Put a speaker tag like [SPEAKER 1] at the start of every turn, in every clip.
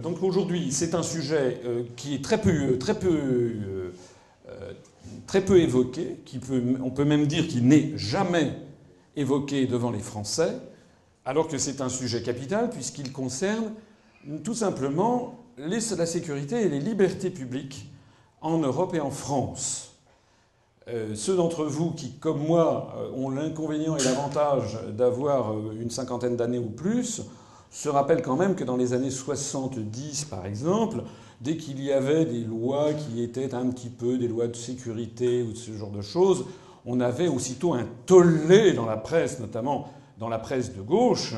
[SPEAKER 1] Donc aujourd'hui, c'est un sujet qui est très peu évoqué, on peut même dire qu'il n'est jamais évoqué devant les Français, alors que c'est un sujet capital puisqu'il concerne tout simplement la sécurité et les libertés publiques en Europe et en France. Ceux d'entre vous qui, comme moi, ont l'inconvénient et l'avantage d'avoir une cinquantaine d'années ou plus, se rappellent quand même que dans les années 70, par exemple, dès qu'il y avait des lois qui étaient un petit peu des lois de sécurité ou de ce genre de choses, on avait aussitôt un tollé dans la presse, notamment dans la presse de gauche,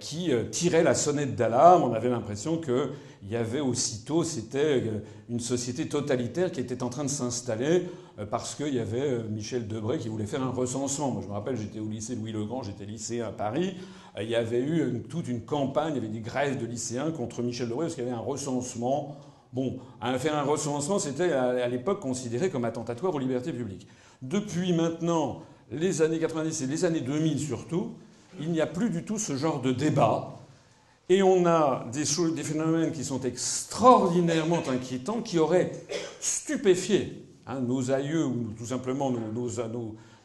[SPEAKER 1] qui tirait la sonnette d'alarme. On avait l'impression qu'il y avait aussitôt, c'était une société totalitaire qui était en train de s'installer parce qu'il y avait Michel Debré qui voulait faire un recensement. Moi, je me rappelle, j'étais au lycée Louis-le-Grand, j'étais lycéen à Paris. Il y avait eu toute une campagne, il y avait des grèves de lycéens contre Michel Debré parce qu'il y avait un recensement. Bon, faire un recensement, c'était à l'époque considéré comme attentatoire aux libertés publiques. Depuis maintenant, les années 90 et les années 2000 surtout, il n'y a plus du tout ce genre de débat. Et on a des phénomènes qui sont extraordinairement inquiétants, qui auraient stupéfié nos aïeux ou tout simplement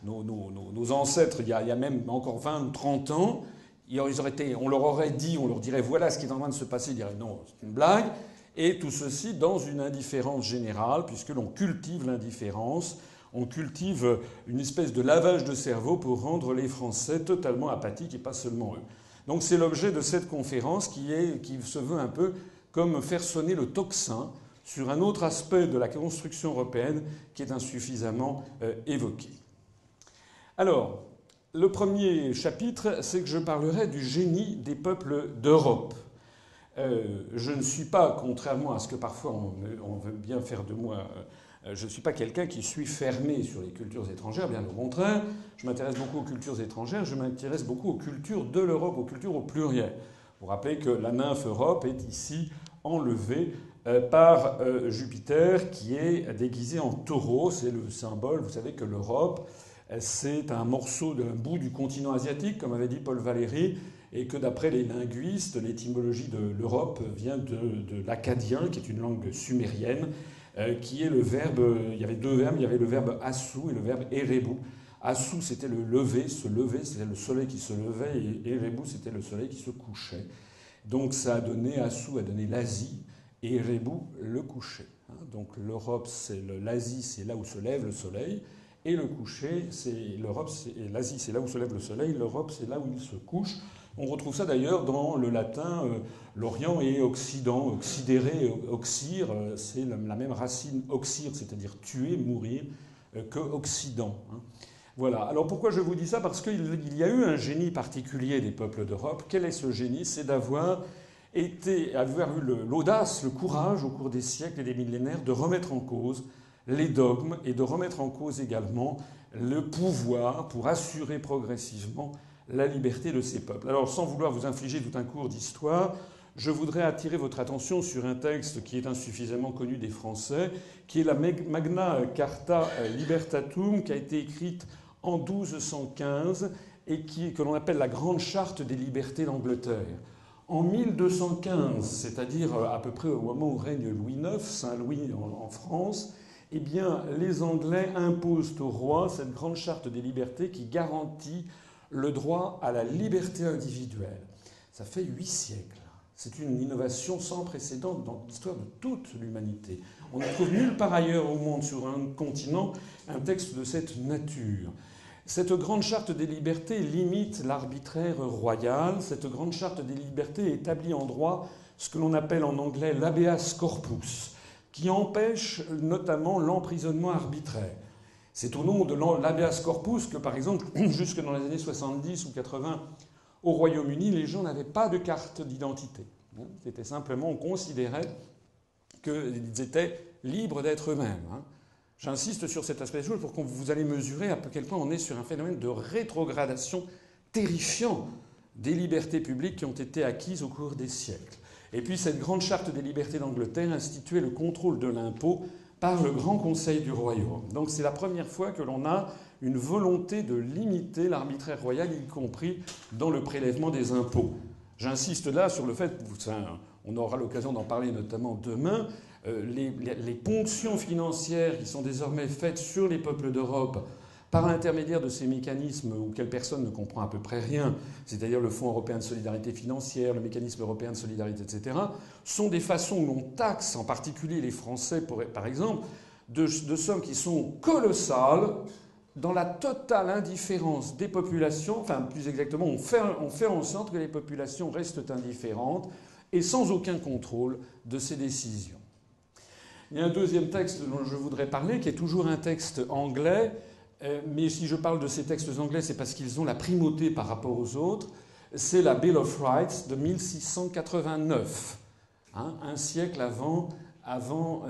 [SPEAKER 1] nos ancêtres il y a même encore 20 ou 30 ans. On leur aurait dit, on leur dirait voilà ce qui est en train de se passer. Ils diraient non, c'est une blague. Et tout ceci dans une indifférence générale, puisque l'on cultive l'indifférence. On cultive une espèce de lavage de cerveau pour rendre les Français totalement apathiques et pas seulement eux. Donc c'est l'objet de cette conférence qui se veut un peu comme faire sonner le tocsin sur un autre aspect de la construction européenne qui est insuffisamment évoqué. Alors, le premier chapitre, c'est que je parlerai du génie des peuples d'Europe. Je ne suis pas, contrairement à ce que parfois on veut bien faire de moi, je ne suis pas quelqu'un qui suis fermé sur les cultures étrangères, bien au contraire. Je m'intéresse beaucoup aux cultures étrangères, je m'intéresse beaucoup aux cultures de l'Europe, aux cultures au pluriel. Vous vous rappelez que la nymphe Europe est ici enlevée par Jupiter qui est déguisé en taureau. C'est le symbole, vous savez que l'Europe, c'est un bout du continent asiatique, comme avait dit Paul Valéry, et que d'après les linguistes, l'étymologie de l'Europe vient de l'acadien, qui est une langue sumérienne, qui est le verbe, il y avait deux verbes, il y avait le verbe assou et le verbe erebu. Assou, c'était le lever, se lever, c'était le soleil qui se levait, et erebu, c'était le soleil qui se couchait. Donc ça a donné, assou a donné l'Asie, et erebu, le coucher. Donc l'Europe, l'Asie, c'est là où se lève le soleil, et le coucher, l'Asie, c'est là où se lève le soleil, l'Europe, c'est là où il se couche. On retrouve ça d'ailleurs dans le latin, l'Orient et Occident, oxydere, oxyre, c'est la même racine oxyre, c'est-à-dire tuer, mourir, que Occident. Voilà. Alors pourquoi je vous dis ça ? Parce qu'il y a eu un génie particulier des peuples d'Europe. Quel est ce génie ? C'est d'avoir eu l'audace, le courage au cours des siècles et des millénaires de remettre en cause les dogmes et de remettre en cause également le pouvoir pour assurer progressivement la liberté de ces peuples. Alors, sans vouloir vous infliger tout un cours d'histoire, je voudrais attirer votre attention sur un texte qui est insuffisamment connu des Français, qui est la Magna Carta Libertatum, qui a été écrite en 1215 et que l'on appelle la Grande Charte des libertés d'Angleterre. En 1215, c'est-à-dire à peu près au moment où règne Louis IX, Saint-Louis en France, eh bien, les Anglais imposent au roi cette Grande Charte des libertés qui garantit le droit à la liberté individuelle. Ça fait 8 siècles. C'est une innovation sans précédent dans l'histoire de toute l'humanité. On ne trouve nulle part ailleurs au monde, sur un continent, un texte de cette nature. Cette grande charte des libertés limite l'arbitraire royal. Cette grande charte des libertés établit en droit ce que l'on appelle en anglais l'habeas corpus, qui empêche notamment l'emprisonnement arbitraire. C'est au nom de l'habeas corpus que, par exemple, jusque dans les années 70 ou 80, au Royaume-Uni, les gens n'avaient pas de carte d'identité. C'était simplement, on considérait qu'ils étaient libres d'être eux-mêmes. J'insiste sur cet aspect des choses pour que vous allez mesurer à quel point on est sur un phénomène de rétrogradation terrifiant des libertés publiques qui ont été acquises au cours des siècles. Et puis cette grande charte des libertés d'Angleterre instituait le contrôle de l'impôt par le Grand Conseil du Royaume. Donc c'est la première fois que l'on a une volonté de limiter l'arbitraire royal, y compris dans le prélèvement des impôts. J'insiste là sur le fait, on aura l'occasion d'en parler notamment demain, les ponctions financières qui sont désormais faites sur les peuples d'Europe par l'intermédiaire de ces mécanismes auxquels personne ne comprend à peu près rien, c'est-à-dire le Fonds européen de solidarité financière, le mécanisme européen de solidarité, etc., sont des façons où l'on taxe, en particulier les Français, par exemple, de sommes qui sont colossales, dans la totale indifférence des populations, enfin plus exactement, on fait en sorte que les populations restent indifférentes et sans aucun contrôle de ces décisions. Il y a un deuxième texte dont je voudrais parler, qui est toujours un texte anglais, mais si je parle de ces textes anglais, c'est parce qu'ils ont la primauté par rapport aux autres. C'est la Bill of Rights de 1689, un siècle avant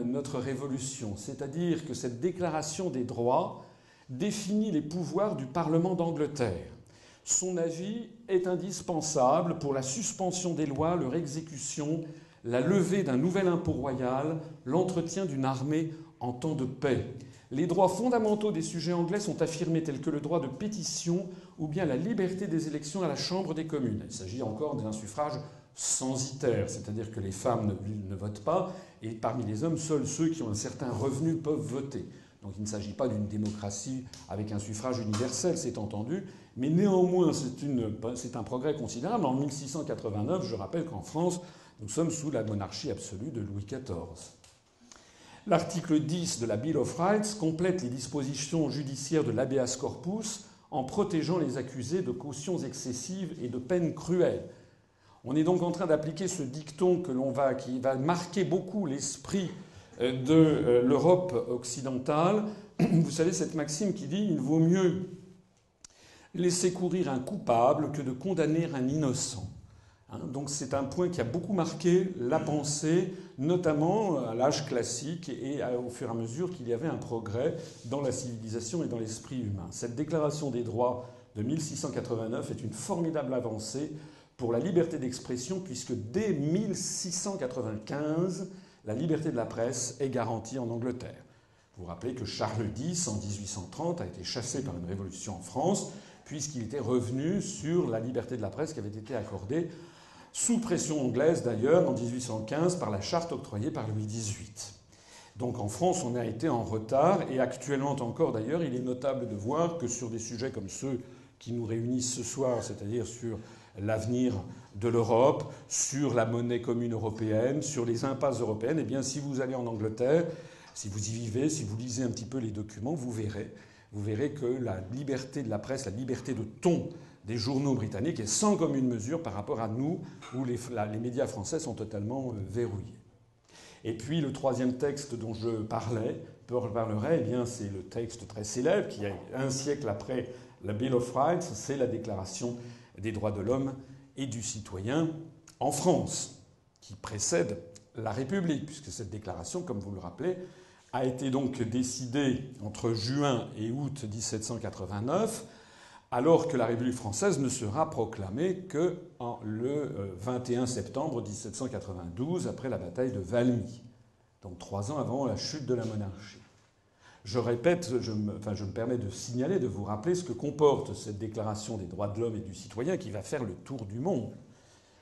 [SPEAKER 1] notre Révolution. C'est-à-dire que cette déclaration des droits définit les pouvoirs du Parlement d'Angleterre. Son avis est indispensable pour la suspension des lois, leur exécution, la levée d'un nouvel impôt royal, l'entretien d'une armée en temps de paix. Les droits fondamentaux des sujets anglais sont affirmés tels que le droit de pétition ou bien la liberté des élections à la Chambre des communes. Il s'agit encore d'un suffrage censitaire, c'est-à-dire que les femmes ne votent pas et parmi les hommes, seuls ceux qui ont un certain revenu peuvent voter. Donc il ne s'agit pas d'une démocratie avec un suffrage universel, c'est entendu, mais néanmoins c'est un progrès considérable. En 1689, je rappelle qu'en France, nous sommes sous la monarchie absolue de Louis XIV. L'article 10 de la Bill of Rights complète les dispositions judiciaires de l'habeas corpus en protégeant les accusés de cautions excessives et de peines cruelles. On est donc en train d'appliquer ce dicton qui va marquer beaucoup l'esprit de l'Europe occidentale. Vous savez, cette maxime qui dit « Il vaut mieux laisser courir un coupable que de condamner un innocent ». Donc c'est un point qui a beaucoup marqué la pensée, notamment à l'âge classique et au fur et à mesure qu'il y avait un progrès dans la civilisation et dans l'esprit humain. Cette déclaration des droits de 1689 est une formidable avancée pour la liberté d'expression puisque dès 1695, la liberté de la presse est garantie en Angleterre. Vous vous rappelez que Charles X, en 1830, a été chassé par une révolution en France puisqu'il était revenu sur la liberté de la presse qui avait été accordée sous pression anglaise d'ailleurs, en 1815, par la charte octroyée par Louis XVIII. Donc en France, on a été en retard, et actuellement encore d'ailleurs, il est notable de voir que sur des sujets comme ceux qui nous réunissent ce soir, c'est-à-dire sur l'avenir de l'Europe, sur la monnaie commune européenne, sur les impasses européennes, eh bien si vous allez en Angleterre, si vous y vivez, si vous lisez un petit peu les documents, vous verrez que la liberté de la presse, la liberté de ton des journaux britanniques est sans commune mesure par rapport à nous, où les médias français sont totalement verrouillés. Et puis le troisième texte dont je parlerai, eh bien, c'est le texte très célèbre qui est un siècle après la Bill of Rights, c'est la Déclaration des droits de l'homme et du citoyen en France, qui précède la République, puisque cette déclaration, comme vous le rappelez, a été donc décidée entre juin et août 1789, alors que la République française ne sera proclamée que le 21 septembre 1792, après la bataille de Valmy, donc 3 ans avant la chute de la monarchie. Je répète, je me permets de signaler, de vous rappeler ce que comporte cette déclaration des droits de l'homme et du citoyen qui va faire le tour du monde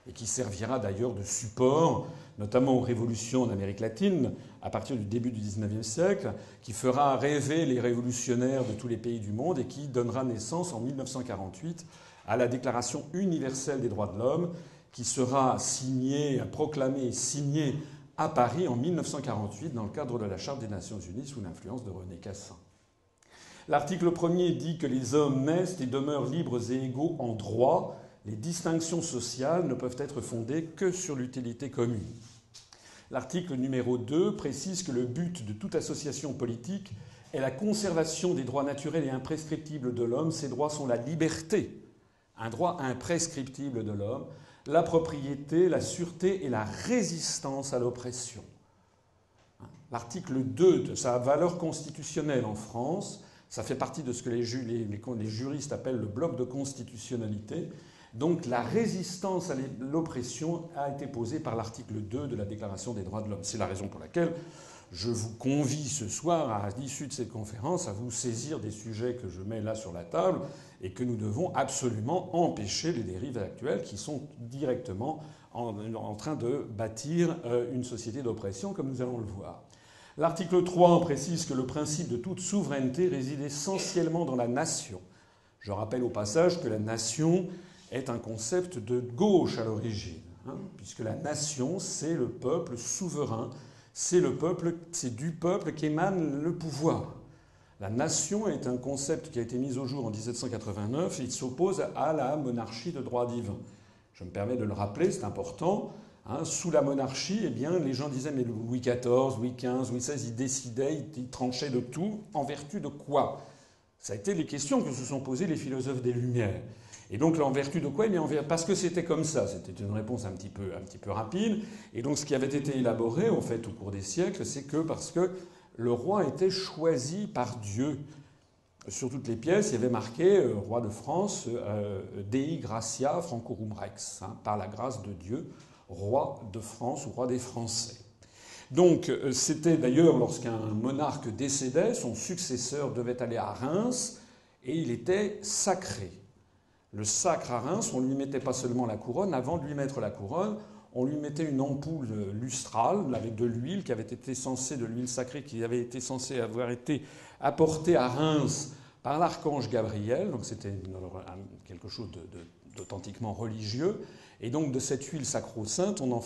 [SPEAKER 1] et qui servira d'ailleurs de support, notamment aux révolutions en Amérique latine, à partir du début du XIXe siècle, qui fera rêver les révolutionnaires de tous les pays du monde et qui donnera naissance en 1948 à la Déclaration universelle des droits de l'homme, qui sera proclamée et signée à Paris en 1948 dans le cadre de la Charte des Nations Unies sous l'influence de René Cassin. L'article 1er dit que les hommes naissent et demeurent libres et égaux en droit. Les distinctions sociales ne peuvent être fondées que sur l'utilité commune. L'article numéro 2 précise que le but de toute association politique est la conservation des droits naturels et imprescriptibles de l'homme. Ces droits sont la liberté, un droit imprescriptible de l'homme, la propriété, la sûreté et la résistance à l'oppression. L'article 2 de sa valeur constitutionnelle en France, ça fait partie de ce que les juristes appellent le bloc de constitutionnalité. Donc la résistance à l'oppression a été posée par l'article 2 de la Déclaration des droits de l'homme. C'est la raison pour laquelle je vous convie ce soir, à l'issue de cette conférence, à vous saisir des sujets que je mets là sur la table et que nous devons absolument empêcher les dérives actuelles qui sont directement en train de bâtir une société d'oppression, comme nous allons le voir. L'article 3 précise que le principe de toute souveraineté réside essentiellement dans la nation. Je rappelle au passage que la nation est un concept de gauche à l'origine, puisque la nation, c'est le peuple souverain, c'est du peuple qu'émane le pouvoir. La nation est un concept qui a été mis au jour en 1789 et il s'oppose à la monarchie de droit divin. Je me permets de le rappeler, c'est important. Sous la monarchie, eh bien, les gens disaient mais Louis XIV, Louis XV, Louis XVI, ils décidaient, ils tranchaient de tout. En vertu de quoi? Ça a été les questions que se sont posées les philosophes des Lumières. Et donc, en vertu de quoi? Parce que c'était comme ça. C'était une réponse un petit peu rapide. Et donc, ce qui avait été élaboré, en fait, au cours des siècles, c'est que parce que le roi était choisi par Dieu. Sur toutes les pièces, il y avait marqué roi de France, Dei Gratia Francorum Rex, par la grâce de Dieu, roi de France ou roi des Français. Donc, c'était d'ailleurs lorsqu'un monarque décédait, son successeur devait aller à Reims et il était sacré. Le sacre à Reims, on ne lui mettait pas seulement la couronne. Avant de lui mettre la couronne, on lui mettait une ampoule lustrale avec de l'huile qui avait été censée, de l'huile sacrée qui avait été censée avoir été apportée à Reims par l'archange Gabriel. Donc c'était quelque chose d'authentiquement religieux. Et donc de cette huile sacro-sainte, on en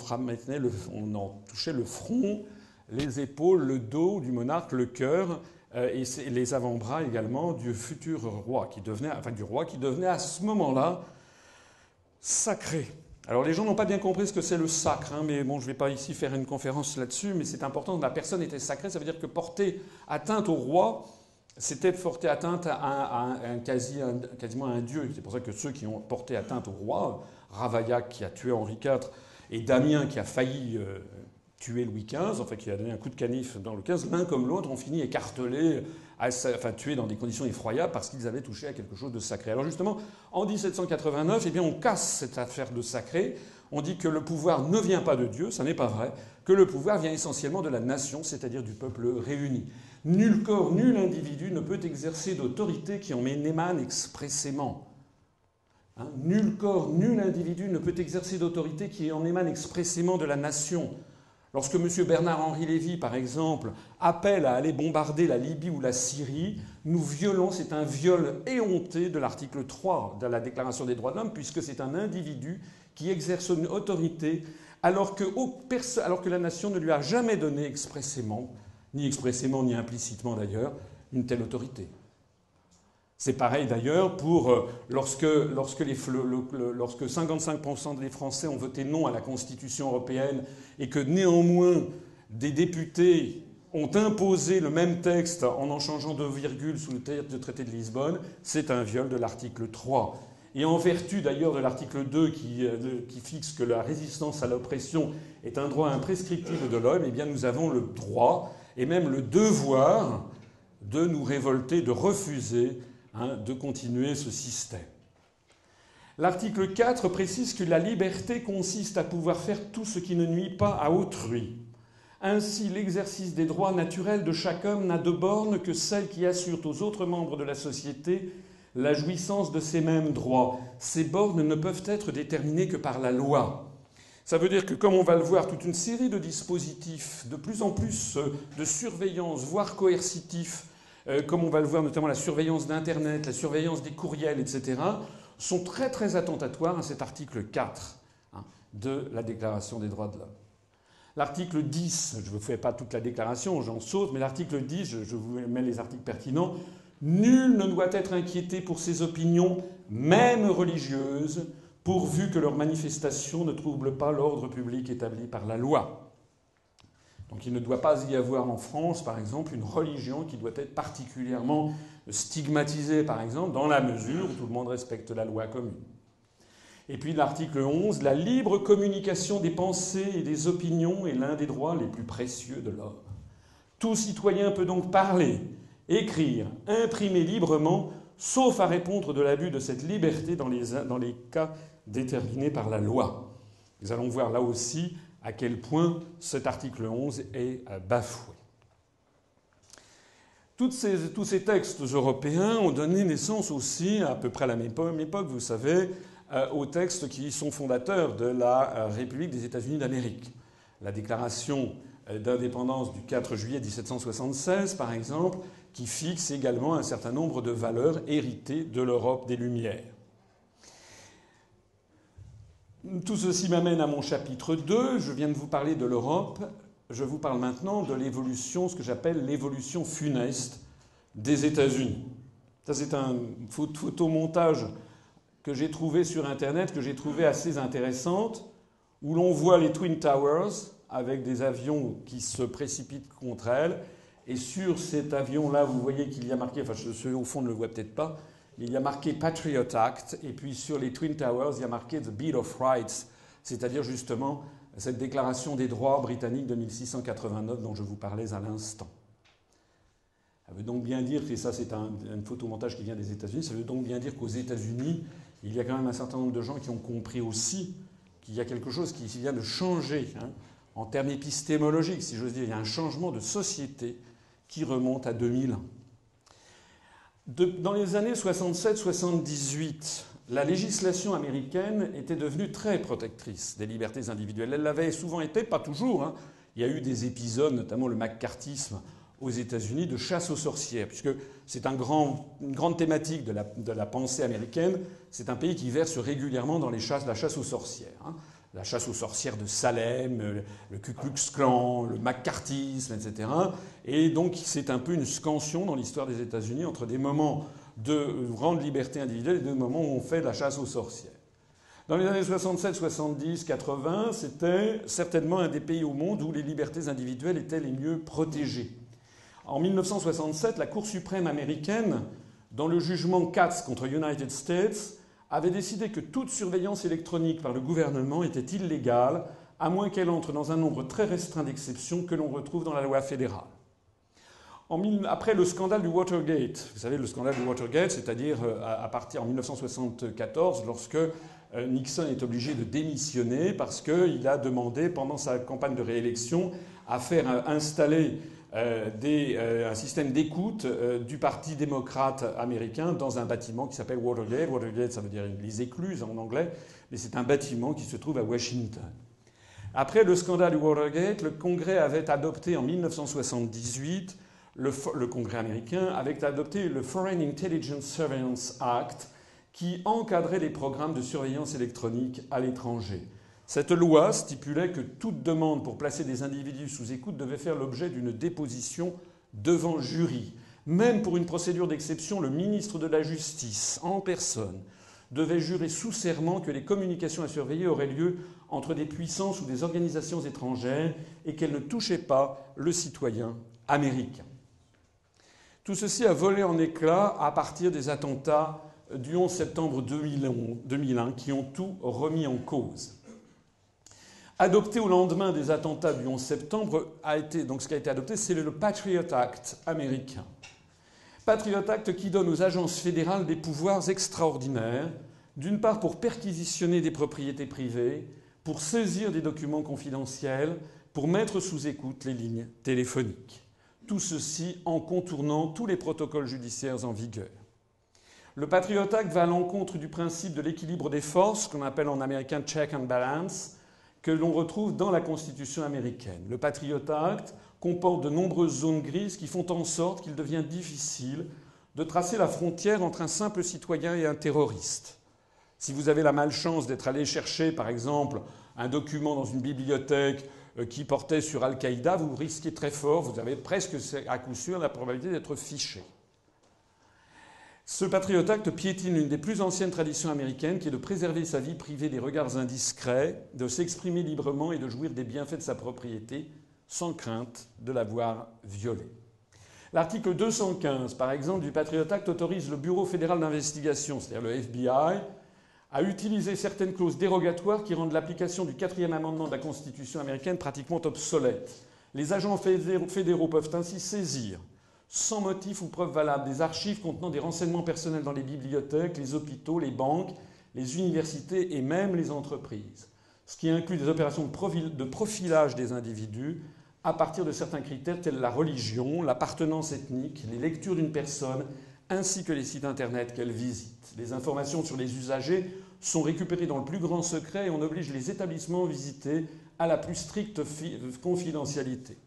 [SPEAKER 1] touchait le front, les épaules, le dos du monarque, le cœur et les avant-bras également du futur roi, du roi qui devenait à ce moment-là sacré. Alors les gens n'ont pas bien compris ce que c'est le sacre, mais bon, je ne vais pas ici faire une conférence là-dessus, mais c'est important. La personne était sacrée, ça veut dire que porter atteinte au roi, c'était porter atteinte à quasiment à un dieu. C'est pour ça que ceux qui ont porté atteinte au roi, Ravaillac qui a tué Henri IV et Damien qui a failli tuer Louis XV, enfin qui a donné un coup de canif dans le XV, l'un comme l'autre ont fini écartelés, tués dans des conditions effroyables parce qu'ils avaient touché à quelque chose de sacré. Alors justement, en 1789, eh bien, on casse cette affaire de sacré. On dit que le pouvoir ne vient pas de Dieu, ça n'est pas vrai, que le pouvoir vient essentiellement de la nation, c'est-à-dire du peuple réuni. Nul corps, nul individu ne peut exercer d'autorité qui en émane expressément. Nul corps, nul individu ne peut exercer d'autorité qui en émane expressément de la nation. Lorsque M. Bernard-Henri Lévy, par exemple, appelle à aller bombarder la Libye ou la Syrie, nous violons, c'est un viol éhonté de l'article 3 de la Déclaration des droits de l'homme, puisque c'est un individu qui exerce une autorité alors que la nation ne lui a jamais donné expressément ni implicitement d'ailleurs, une telle autorité. C'est pareil d'ailleurs pour lorsque 55% des Français ont voté non à la Constitution européenne et que néanmoins des députés ont imposé le même texte en changeant de virgule sous le traité de Lisbonne, c'est un viol de l'article 3. Et en vertu d'ailleurs de l'article 2 qui fixe que la résistance à l'oppression est un droit imprescriptible de l'homme, eh bien nous avons le droit et même le devoir de nous révolter, de refuser de continuer ce système. L'article 4 précise que la liberté consiste à pouvoir faire tout ce qui ne nuit pas à autrui. Ainsi, l'exercice des droits naturels de chaque homme n'a de borne que celle qui assure aux autres membres de la société la jouissance de ces mêmes droits. Ces bornes ne peuvent être déterminées que par la loi. Ça veut dire que, comme on va le voir, toute une série de dispositifs, de plus en plus de surveillance, voire coercitifs, comme on va le voir notamment la surveillance d'Internet, la surveillance des courriels, etc., sont très très attentatoires à cet article 4 de la Déclaration des droits de l'homme. L'article 10, je ne vous fais pas toute la déclaration, j'en saute, mais l'article 10, je vous mets les articles pertinents, nul ne doit être inquiété pour ses opinions, même religieuses, pourvu que leurs manifestations ne troublent pas l'ordre public établi par la loi. Donc il ne doit pas y avoir en France, par exemple, une religion qui doit être particulièrement stigmatisée, par exemple, dans la mesure où tout le monde respecte la loi commune. Et puis l'article 11, la libre communication des pensées et des opinions est l'un des droits les plus précieux de l'homme. Tout citoyen peut donc parler, écrire, imprimer librement, sauf à répondre de l'abus de cette liberté dans les cas déterminés par la loi. Nous allons voir là aussi à quel point cet article 11 est bafoué. Tous ces textes européens ont donné naissance aussi, à peu près à la même époque, vous savez, aux textes qui sont fondateurs de la République des États-Unis d'Amérique. La déclaration d'indépendance du 4 juillet 1776, par exemple, qui fixe également un certain nombre de valeurs héritées de l'Europe des Lumières. Tout ceci m'amène à mon chapitre 2. Je viens de vous parler de l'Europe. Je vous parle maintenant de l'évolution, ce que j'appelle l'évolution funeste des États-Unis. Ça, c'est un photomontage que j'ai trouvé sur Internet, que j'ai trouvé assez intéressante, où l'on voit les Twin Towers avec des avions qui se précipitent contre elles. Et sur cet avion-là, vous voyez qu'il y a marqué, enfin ceux au fond ne le voient peut-être pas, il y a marqué Patriot Act. Et puis sur les Twin Towers, il y a marqué The Bill of Rights, c'est-à-dire justement cette déclaration des droits britanniques de 1689 dont je vous parlais à l'instant. Ça veut donc bien dire, et ça c'est un photomontage qui vient des États-Unis, ça veut donc bien dire qu'aux États-Unis, il y a quand même un certain nombre de gens qui ont compris aussi qu'il y a quelque chose qui vient de changer, en termes épistémologiques, si j'ose dire. Il y a un changement de société qui remonte à 2001. Dans les années 67-78, la législation américaine était devenue très protectrice des libertés individuelles. Elle l'avait souvent été, pas toujours. Il y a eu des épisodes, notamment le maccarthisme aux États-Unis, de chasse aux sorcières, puisque c'est une grande thématique de la pensée américaine. C'est un pays qui verse régulièrement dans la chasse aux sorcières. La chasse aux sorcières de Salem, le Ku Klux Klan, le maccarthisme, etc. Et donc c'est un peu une scansion dans l'histoire des États-Unis entre des moments de grande liberté individuelle et des moments où on fait de la chasse aux sorcières. Dans les années 67, 70, 80, c'était certainement un des pays au monde où les libertés individuelles étaient les mieux protégées. En 1967, la Cour suprême américaine, dans le jugement Katz contre United States, avait décidé que toute surveillance électronique par le gouvernement était illégale, à moins qu'elle entre dans un nombre très restreint d'exceptions que l'on retrouve dans la loi fédérale. Après le scandale du Watergate, vous savez, le scandale du Watergate, c'est-à-dire à partir en 1974, lorsque Nixon est obligé de démissionner parce qu'il a demandé, pendant sa campagne de réélection, à faire installer un système d'écoute du Parti démocrate américain dans un bâtiment qui s'appelle Watergate. Watergate, ça veut dire les écluses en anglais, mais c'est un bâtiment qui se trouve à Washington. Après le scandale du Watergate, le Congrès avait adopté en 1978, le Congrès américain avait adopté le Foreign Intelligence Surveillance Act qui encadrait les programmes de surveillance électronique à l'étranger. Cette loi stipulait que toute demande pour placer des individus sous écoute devait faire l'objet d'une déposition devant jury. Même pour une procédure d'exception, le ministre de la Justice, en personne, devait jurer sous serment que les communications à surveiller auraient lieu entre des puissances ou des organisations étrangères et qu'elles ne touchaient pas le citoyen américain. Tout ceci a volé en éclats à partir des attentats du 11 septembre 2001 qui ont tout remis en cause. Adopté au lendemain des attentats du 11 septembre, ce qui a été adopté, c'est le Patriot Act américain. Patriot Act qui donne aux agences fédérales des pouvoirs extraordinaires, d'une part pour perquisitionner des propriétés privées, pour saisir des documents confidentiels, pour mettre sous écoute les lignes téléphoniques. Tout ceci en contournant tous les protocoles judiciaires en vigueur. Le Patriot Act va à l'encontre du principe de l'équilibre des forces, qu'on appelle en américain check and balance, que l'on retrouve dans la Constitution américaine. Le Patriot Act comporte de nombreuses zones grises qui font en sorte qu'il devient difficile de tracer la frontière entre un simple citoyen et un terroriste. Si vous avez la malchance d'être allé chercher, par exemple, un document dans une bibliothèque qui portait sur Al-Qaïda, vous risquez très fort, vous avez presque à coup sûr la probabilité d'être fiché. Ce Patriot Act piétine l'une des plus anciennes traditions américaines qui est de préserver sa vie privée des regards indiscrets, de s'exprimer librement et de jouir des bienfaits de sa propriété sans crainte de la voir violée. L'article 215, par exemple, du Patriot Act autorise le Bureau fédéral d'investigation, c'est-à-dire le FBI, à utiliser certaines clauses dérogatoires qui rendent l'application du 4e amendement de la Constitution américaine pratiquement obsolète. Les agents fédéraux peuvent ainsi saisir sans motif ou preuve valable des archives contenant des renseignements personnels dans les bibliothèques, les hôpitaux, les banques, les universités et même les entreprises, ce qui inclut des opérations de profilage des individus à partir de certains critères tels la religion, l'appartenance ethnique, les lectures d'une personne, ainsi que les sites internet qu'elle visite. Les informations sur les usagers sont récupérés dans le plus grand secret et on oblige les établissements visités à la plus stricte confidentialité.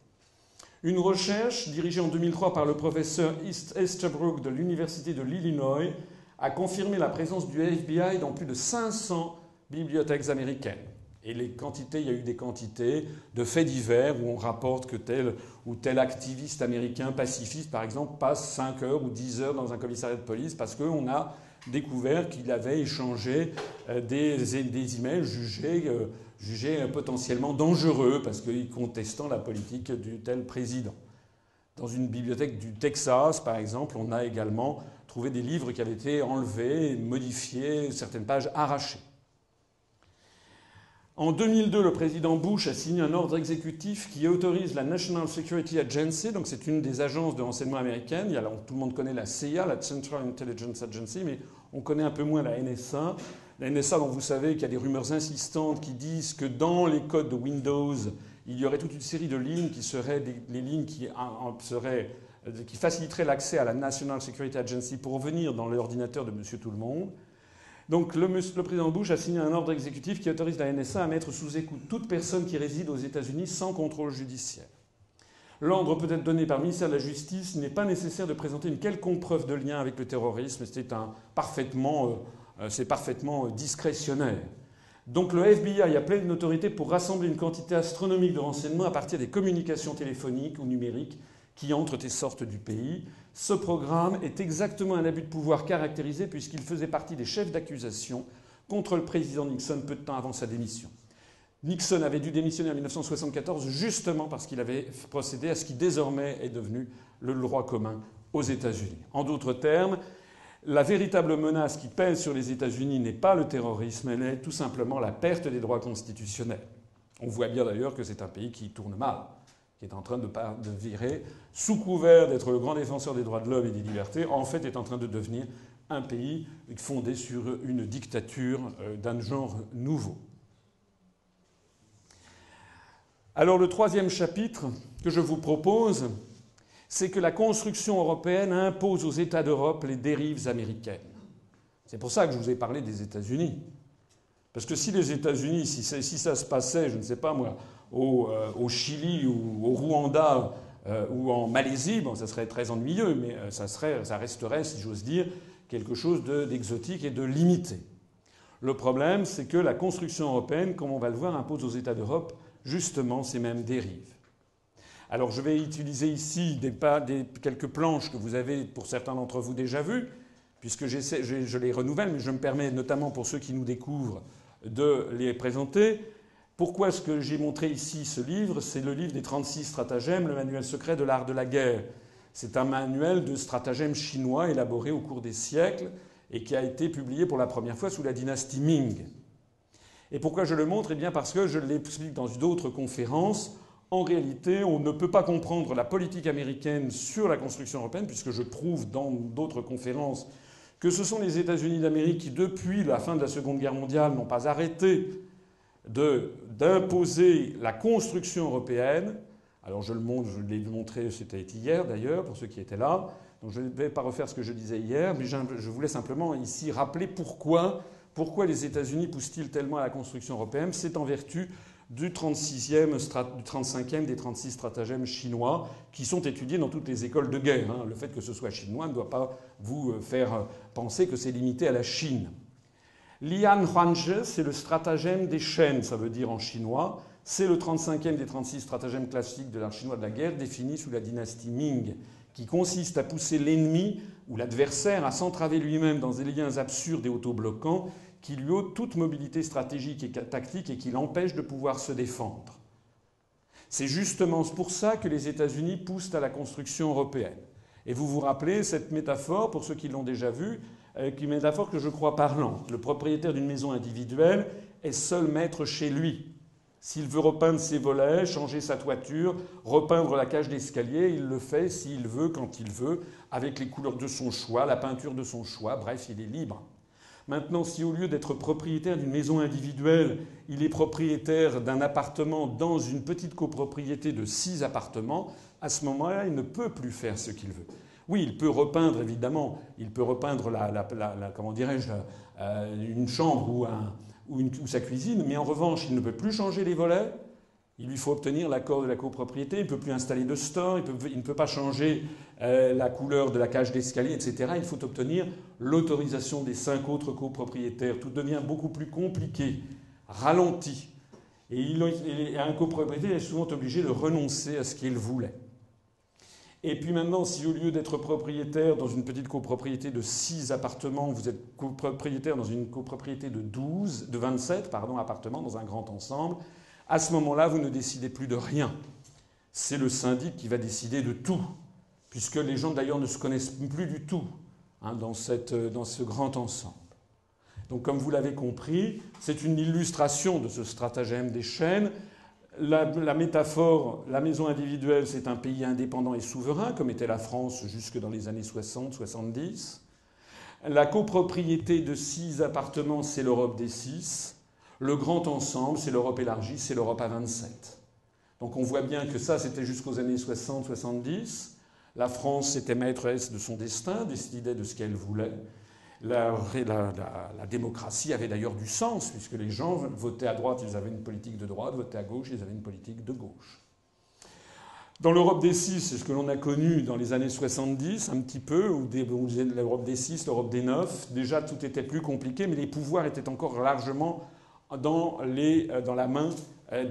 [SPEAKER 1] Une recherche dirigée en 2003 par le professeur Estabrook de l'Université de l'Illinois a confirmé la présence du FBI dans plus de 500 bibliothèques américaines. Et les quantités, il y a eu des quantités de faits divers où on rapporte que tel ou tel activiste américain pacifiste, par exemple, passe 5 heures ou 10 heures dans un commissariat de police parce qu'on a découvert qu'il avait échangé des emails jugés potentiellement dangereux parce qu'il contestant la politique du tel président. Dans une bibliothèque du Texas, par exemple, on a également trouvé des livres qui avaient été enlevés, modifiés, certaines pages arrachées. En 2002, le président Bush a signé un ordre exécutif qui autorise la National Security Agency, donc c'est une des agences de renseignement américaines. Tout le monde connaît la CIA, la Central Intelligence Agency, mais on connaît un peu moins la NSA. La NSA, dont vous savez qu'il y a des rumeurs insistantes qui disent que dans les codes de Windows, il y aurait toute une série de lignes qui seraient les lignes qui faciliteraient l'accès à la National Security Agency pour venir dans l'ordinateur de Monsieur Tout-le-Monde. Donc le président Bush a signé un ordre exécutif qui autorise la NSA à mettre sous écoute toute personne qui réside aux États-Unis sans contrôle judiciaire. L'ordre peut être donné par le ministère de la Justice. Il n'est pas nécessaire de présenter une quelconque preuve de lien avec le terrorisme. C'est parfaitement discrétionnaire. Donc le FBI a pleine autorité pour rassembler une quantité astronomique de renseignements à partir des communications téléphoniques ou numériques qui entrent et sortent du pays. Ce programme est exactement un abus de pouvoir caractérisé puisqu'il faisait partie des chefs d'accusation contre le président Nixon peu de temps avant sa démission. Nixon avait dû démissionner en 1974 justement parce qu'il avait procédé à ce qui désormais est devenu le droit commun aux États-Unis. En d'autres termes, la véritable menace qui pèse sur les États-Unis n'est pas le terrorisme, elle est tout simplement la perte des droits constitutionnels. On voit bien d'ailleurs que c'est un pays qui tourne mal, qui est en train de virer, sous couvert d'être le grand défenseur des droits de l'homme et des libertés, en fait est en train de devenir un pays fondé sur une dictature d'un genre nouveau. Alors le troisième chapitre que je vous propose, c'est que la construction européenne impose aux États d'Europe les dérives américaines. C'est pour ça que je vous ai parlé des États-Unis. Parce que si les États-Unis, si ça se passait, je ne sais pas moi, au Chili ou au Rwanda ou en Malaisie, bon, ça serait très ennuyeux, mais ça resterait, si j'ose dire, quelque chose d'exotique et de limité. Le problème, c'est que la construction européenne, comme on va le voir, impose aux États d'Europe justement ces mêmes dérives. Alors je vais utiliser ici quelques planches que vous avez pour certains d'entre vous déjà vues, puisque je les renouvelle, mais je me permets notamment pour ceux qui nous découvrent de les présenter. Pourquoi est-ce que j'ai montré ici ce livre? C'est le livre des 36 stratagèmes, le manuel secret de l'art de la guerre. C'est un manuel de stratagèmes chinois élaboré au cours des siècles et qui a été publié pour la première fois sous la dynastie Ming. Et pourquoi je le montre? Eh bien parce que je l'explique dans d'autres conférences. En réalité, on ne peut pas comprendre la politique américaine sur la construction européenne, puisque je prouve dans d'autres conférences que ce sont les États-Unis d'Amérique qui, depuis la fin de la Seconde Guerre mondiale, n'ont pas arrêté d'imposer la construction européenne. Alors je l'ai montré, c'était hier d'ailleurs, pour ceux qui étaient là. Donc je ne vais pas refaire ce que je disais hier, mais je voulais simplement ici rappeler pourquoi les États-Unis poussent-ils tellement à la construction européenne. C'est en vertu du 35e des 36 stratagèmes chinois qui sont étudiés dans toutes les écoles de guerre. Le fait que ce soit chinois ne doit pas vous faire penser que c'est limité à la Chine. Lian Huanzhe, c'est le stratagème des chaînes, ça veut dire en chinois. C'est le 35e des 36 stratagèmes classiques de l'art chinois de la guerre, défini sous la dynastie Ming, qui consiste à pousser l'ennemi ou l'adversaire à s'entraver lui-même dans des liens absurdes et autobloquants qui lui ôtent toute mobilité stratégique et tactique et qui l'empêchent de pouvoir se défendre. C'est justement pour ça que les États-Unis poussent à la construction européenne. Et vous vous rappelez cette métaphore, pour ceux qui l'ont déjà vue, une métaphore que je crois parlante. Le propriétaire d'une maison individuelle est seul maître chez lui. S'il veut repeindre ses volets, changer sa toiture, repeindre la cage d'escalier, il le fait s'il veut, quand il veut, avec les couleurs de son choix, la peinture de son choix, bref, il est libre. Maintenant, si au lieu d'être propriétaire d'une maison individuelle, il est propriétaire d'un appartement dans une petite copropriété de 6 appartements, à ce moment-là, il ne peut plus faire ce qu'il veut. Oui, il peut repeindre, évidemment, il peut repeindre comment dirais-je, une chambre ou sa cuisine, mais en revanche, il ne peut plus changer les volets. Il lui faut obtenir l'accord de la copropriété, il ne peut plus installer de store, il ne peut pas changer la couleur de la cage d'escalier, etc. Il faut obtenir l'autorisation des 5 autres copropriétaires. Tout devient beaucoup plus compliqué, ralenti. Et un copropriétaire est souvent obligé de renoncer à ce qu'il voulait. Et puis maintenant, si au lieu d'être propriétaire dans une petite copropriété de 6 appartements, vous êtes copropriétaire dans une copropriété de 27 appartements dans un grand ensemble, à ce moment-là, vous ne décidez plus de rien. C'est le syndic qui va décider de tout, puisque les gens d'ailleurs ne se connaissent plus du tout dans ce grand ensemble. Donc comme vous l'avez compris, c'est une illustration de ce stratagème des chaînes. La métaphore, la maison individuelle, c'est un pays indépendant et souverain, comme était la France jusque dans les années 60-70. La copropriété de 6 appartements, c'est l'Europe des 6. Le grand ensemble, c'est l'Europe élargie, c'est l'Europe à 27. Donc on voit bien que ça, c'était jusqu'aux années 60-70. La France était maîtresse de son destin, décidait de ce qu'elle voulait. La démocratie avait d'ailleurs du sens, puisque les gens votaient à droite, ils avaient une politique de droite, votaient à gauche, ils avaient une politique de gauche. Dans l'Europe des 6, c'est ce que l'on a connu dans les années 70, un petit peu, où l'Europe des 6, l'Europe des 9, déjà tout était plus compliqué, mais les pouvoirs étaient encore largement dans la main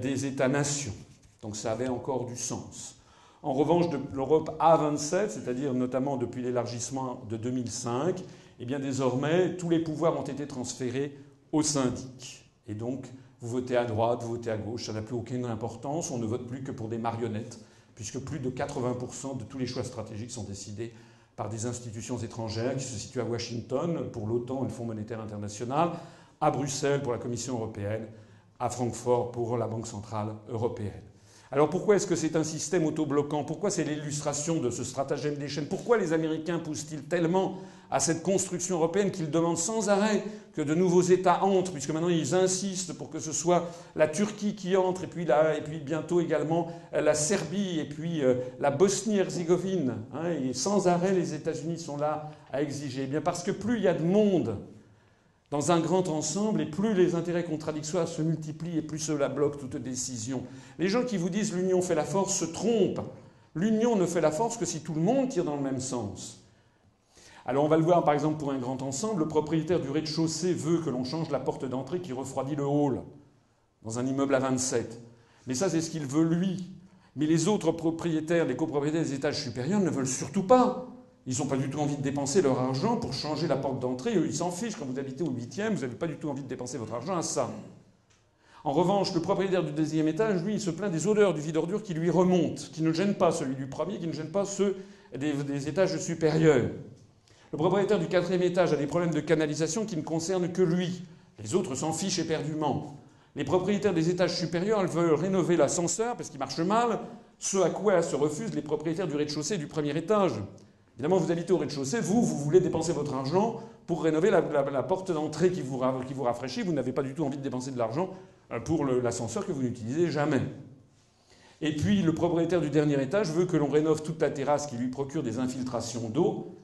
[SPEAKER 1] des États-nations. Donc ça avait encore du sens. En revanche, de l'Europe A27, c'est-à-dire notamment depuis l'élargissement de 2005, eh bien désormais, tous les pouvoirs ont été transférés au syndic. Et donc, vous votez à droite, vous votez à gauche, ça n'a plus aucune importance. On ne vote plus que pour des marionnettes, puisque plus de 80% de tous les choix stratégiques sont décidés par des institutions étrangères qui se situent à Washington pour l'OTAN et le Fonds monétaire international, à Bruxelles pour la Commission européenne, à Francfort pour la Banque centrale européenne. Alors pourquoi est-ce que c'est un système autobloquant? Pourquoi c'est l'illustration de ce stratagème des chaînes? Pourquoi les Américains poussent-ils tellement à cette construction européenne qu'ils demandent sans arrêt que de nouveaux États entrent, puisque maintenant ils insistent pour que ce soit la Turquie qui entre, et puis bientôt également la Serbie, et puis la Bosnie-Herzégovine. Et sans arrêt, les États-Unis sont là à exiger. Eh bien parce que plus il y a de monde dans un grand ensemble, et plus les intérêts contradictoires se multiplient, et plus cela bloque toute décision. Les gens qui vous disent l'union fait la force se trompent. L'union ne fait la force que si tout le monde tire dans le même sens. Alors on va le voir par exemple pour un grand ensemble, le propriétaire du rez-de-chaussée veut que l'on change la porte d'entrée qui refroidit le hall dans un immeuble à 27. Mais ça c'est ce qu'il veut lui. Mais les autres propriétaires, les copropriétaires des étages supérieurs ne veulent surtout pas. Ils n'ont pas du tout envie de dépenser leur argent pour changer la porte d'entrée. Eux, ils s'en fichent. Quand vous habitez au 8e, vous n'avez pas du tout envie de dépenser votre argent à ça. En revanche, le propriétaire du 2e étage, lui, il se plaint des odeurs du vide ordure qui lui remontent, qui ne gênent pas celui du premier, qui ne gênent pas ceux des étages supérieurs. Le propriétaire du 4e étage a des problèmes de canalisation qui ne concernent que lui. Les autres s'en fichent éperdument. Les propriétaires des étages supérieurs, elles veulent rénover l'ascenseur parce qu'il marche mal, ce à quoi se refusent les propriétaires du rez-de-chaussée du 1er étage. Évidemment, vous habitez au rez-de-chaussée, vous voulez dépenser votre argent pour rénover la porte d'entrée qui vous rafraîchit. Vous n'avez pas du tout envie de dépenser de l'argent pour l'ascenseur que vous n'utilisez jamais. Et puis, le propriétaire du dernier étage veut que l'on rénove toute la terrasse qui lui procure des infiltrations d'eau,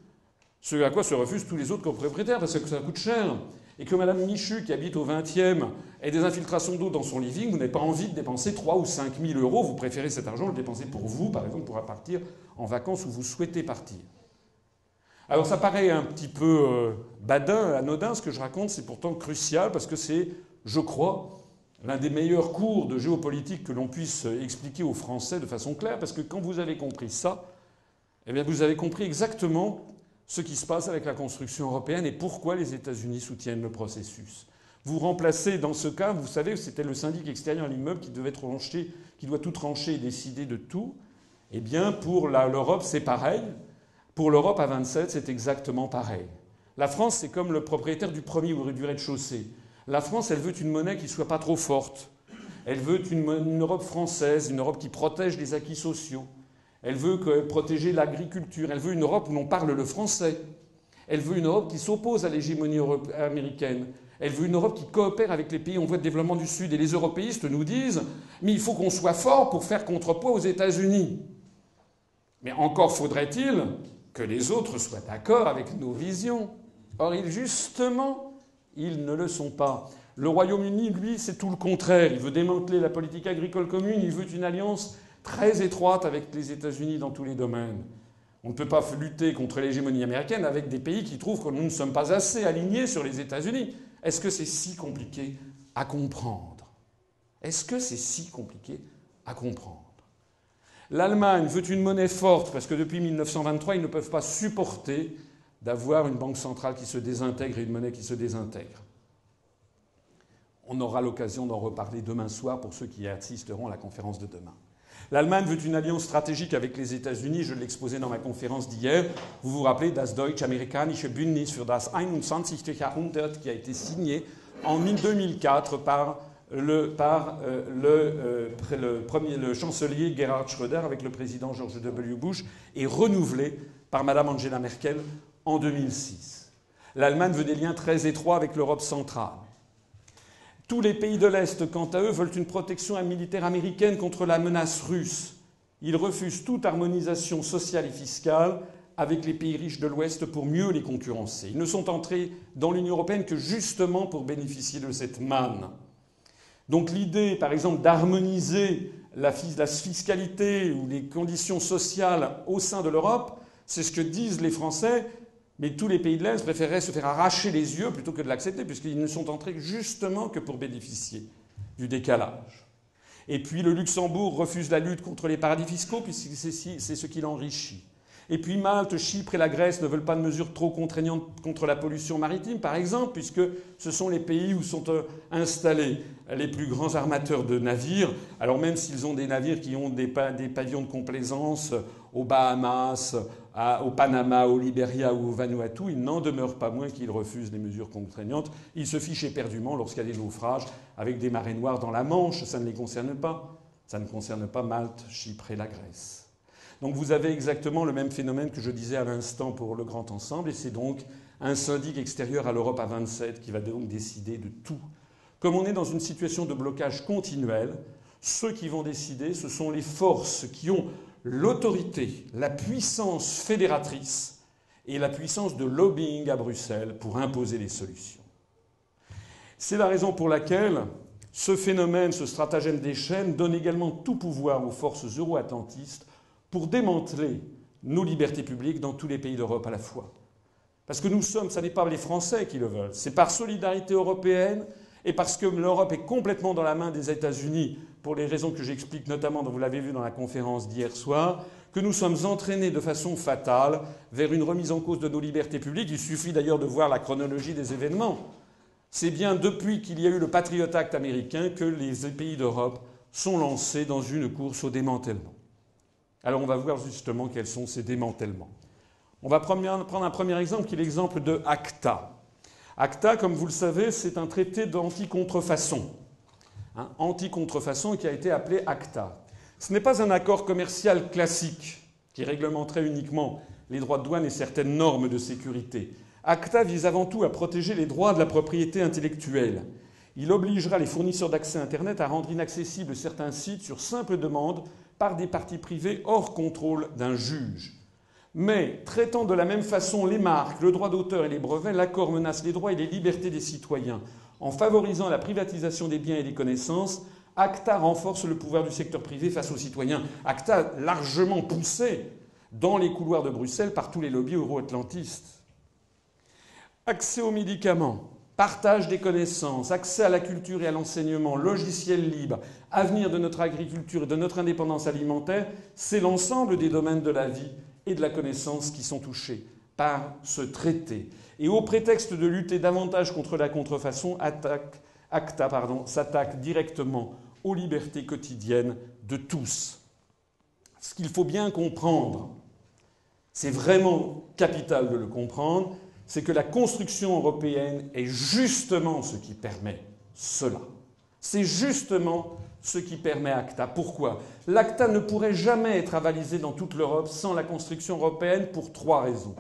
[SPEAKER 1] ce à quoi se refusent tous les autres copropriétaires parce que ça coûte cher. Et que Madame Michu, qui habite au 20e, ait des infiltrations d'eau dans son living, vous n'avez pas envie de dépenser 3 ou 5 000 euros. Vous préférez cet argent le dépenser pour vous, par exemple, pour partir en vacances où vous souhaitez partir. Alors ça paraît un petit peu badin, anodin, ce que je raconte, c'est pourtant crucial parce que c'est, je crois, l'un des meilleurs cours de géopolitique que l'on puisse expliquer aux Français de façon claire, parce que quand vous avez compris ça, eh bien vous avez compris exactement ce qui se passe avec la construction européenne et pourquoi les États-Unis soutiennent le processus. Vous remplacez, dans ce cas, vous savez, c'était le syndic extérieur à l'immeuble qui devait trancher, qui doit tout trancher et décider de tout. Eh bien, pour l'Europe, c'est pareil. Pour l'Europe à 27, c'est exactement pareil. La France, c'est comme le propriétaire du premier ou du rez-de-chaussée. La France, elle veut une monnaie qui ne soit pas trop forte. Elle veut une Europe française, une Europe qui protège les acquis sociaux. Elle veut protéger l'agriculture. Elle veut une Europe où l'on parle le français. Elle veut une Europe qui s'oppose à l'hégémonie américaine. Elle veut une Europe qui coopère avec les pays en voie de développement du Sud. Et les européistes nous disent « Mais il faut qu'on soit fort pour faire contrepoids aux États-Unis. » Mais encore faudrait-il que les autres soient d'accord avec nos visions. Or, justement, ils ne le sont pas. Le Royaume-Uni, lui, c'est tout le contraire. Il veut démanteler la politique agricole commune, il veut une alliance très étroite avec les États-Unis dans tous les domaines. On ne peut pas lutter contre l'hégémonie américaine avec des pays qui trouvent que nous ne sommes pas assez alignés sur les États-Unis. Est-ce que c'est si compliqué à comprendre? Est-ce que c'est si compliqué à comprendre? L'Allemagne veut une monnaie forte parce que depuis 1923, ils ne peuvent pas supporter d'avoir une banque centrale qui se désintègre et une monnaie qui se désintègre. On aura l'occasion d'en reparler demain soir pour ceux qui assisteront à la conférence de demain. L'Allemagne veut une alliance stratégique avec les États-Unis. Je l'ai exposé dans ma conférence d'hier. Vous vous rappelez das Deutsch-Amerikanische Bündnis für das 21. Jahrhundert qui a été signé en 2004 par le chancelier Gerhard Schröder avec le président George W. Bush et renouvelé par Mme Angela Merkel en 2006. L'Allemagne veut des liens très étroits avec l'Europe centrale. Tous les pays de l'Est, quant à eux, veulent une protection militaire américaine contre la menace russe. Ils refusent toute harmonisation sociale et fiscale avec les pays riches de l'Ouest pour mieux les concurrencer. Ils ne sont entrés dans l'Union européenne que justement pour bénéficier de cette manne. Donc l'idée, par exemple, d'harmoniser la fiscalité ou les conditions sociales au sein de l'Europe, c'est ce que disent les Français. Mais tous les pays de l'Est préféreraient se faire arracher les yeux plutôt que de l'accepter, puisqu'ils ne sont entrés justement que pour bénéficier du décalage. Et puis le Luxembourg refuse la lutte contre les paradis fiscaux, puisque c'est ce qui l'enrichit. Et puis Malte, Chypre et la Grèce ne veulent pas de mesures trop contraignantes contre la pollution maritime, par exemple, puisque ce sont les pays où sont installés les plus grands armateurs de navires. Alors même s'ils ont des navires qui ont des pavillons de complaisance aux Bahamas, au Panama, au Libéria ou au Vanuatu, il n'en demeure pas moins qu'ils refusent des mesures contraignantes. Ils se fichent éperdument lorsqu'il y a des naufrages avec des marées noires dans la Manche. Ça ne les concerne pas. Ça ne concerne pas Malte, Chypre et la Grèce. Donc vous avez exactement le même phénomène que je disais à l'instant pour le grand ensemble, et c'est donc un syndic extérieur à l'Europe à 27 qui va donc décider de tout. Comme on est dans une situation de blocage continuel, ceux qui vont décider, ce sont les forces qui ont l'autorité, la puissance fédératrice et la puissance de lobbying à Bruxelles pour imposer les solutions. C'est la raison pour laquelle ce phénomène, ce stratagème des chaînes, donne également tout pouvoir aux forces euro-atlantistes pour démanteler nos libertés publiques dans tous les pays d'Europe à la fois. Parce que ça n'est pas les Français qui le veulent, c'est par solidarité européenne et parce que l'Europe est complètement dans la main des États-Unis, pour les raisons que j'explique notamment, dont vous l'avez vu dans la conférence d'hier soir, que nous sommes entraînés de façon fatale vers une remise en cause de nos libertés publiques. Il suffit d'ailleurs de voir la chronologie des événements. C'est bien depuis qu'il y a eu le Patriot Act américain que les pays d'Europe sont lancés dans une course au démantèlement. Alors on va voir justement quels sont ces démantèlements. On va prendre un premier exemple qui est l'exemple de ACTA. ACTA, comme vous le savez, c'est un traité d'anti-contrefaçon. Anti-contrefaçon qui a été appelé ACTA. Ce n'est pas un accord commercial classique qui réglementerait uniquement les droits de douane et certaines normes de sécurité. ACTA vise avant tout à protéger les droits de la propriété intellectuelle. Il obligera les fournisseurs d'accès Internet à rendre inaccessibles certains sites sur simple demande par des parties privées hors contrôle d'un juge. Mais, traitant de la même façon les marques, le droit d'auteur et les brevets, l'accord menace les droits et les libertés des citoyens. En favorisant la privatisation des biens et des connaissances, ACTA renforce le pouvoir du secteur privé face aux citoyens. ACTA largement poussé dans les couloirs de Bruxelles par tous les lobbies euro-atlantistes. Accès aux médicaments, partage des connaissances, accès à la culture et à l'enseignement, logiciels libres, avenir de notre agriculture et de notre indépendance alimentaire, c'est l'ensemble des domaines de la vie et de la connaissance qui sont touchés par ce traité. Et au prétexte de lutter davantage contre la contrefaçon, ACTA s'attaque directement aux libertés quotidiennes de tous. Ce qu'il faut bien comprendre, c'est vraiment capital de le comprendre, c'est que la construction européenne est justement ce qui permet cela. C'est justement ce qui permet ACTA. Pourquoi ? L'ACTA ne pourrait jamais être avalisé dans toute l'Europe sans la construction européenne pour 3 raisons.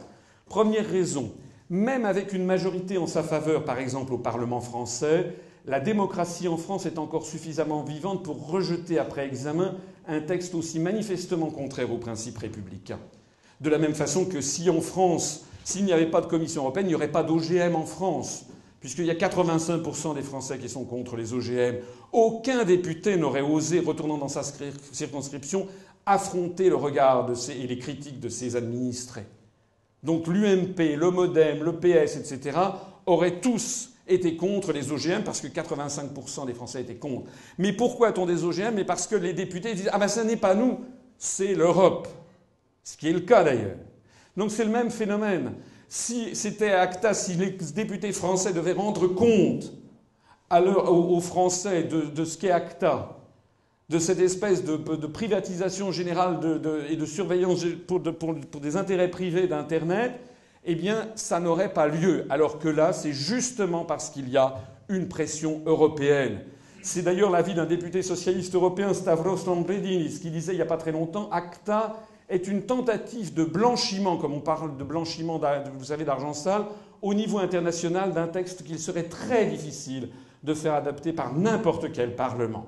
[SPEAKER 1] Première raison, même avec une majorité en sa faveur, par exemple au Parlement français, la démocratie en France est encore suffisamment vivante pour rejeter après examen un texte aussi manifestement contraire aux principes républicains. De la même façon que si en France, s'il n'y avait pas de Commission européenne, il n'y aurait pas d'OGM en France. Puisqu'il y a 85% des Français qui sont contre les OGM. Aucun député n'aurait osé, retournant dans sa circonscription, affronter le regard et les critiques de ses administrés. Donc l'UMP, le MoDem, le PS, etc. auraient tous été contre les OGM parce que 85% des Français étaient contre. Mais pourquoi a-t-on des OGM? Mais parce que les députés disent « Ah ben ça n'est pas nous, c'est l'Europe ». Ce qui est le cas d'ailleurs. Donc c'est le même phénomène. Si c'était ACTA, si les députés français devaient rendre compte aux Français de ce qu'est ACTA, de cette espèce de privatisation générale et de surveillance pour des intérêts privés d'Internet, eh bien, ça n'aurait pas lieu. Alors que là, c'est justement parce qu'il y a une pression européenne. C'est d'ailleurs l'avis d'un député socialiste européen, Stavros Lambrinidis, qui disait il n'y a pas très longtemps, ACTA est une tentative de blanchiment, comme on parle de blanchiment, vous savez, d'argent sale, au niveau international d'un texte qu'il serait très difficile de faire adapter par n'importe quel parlement.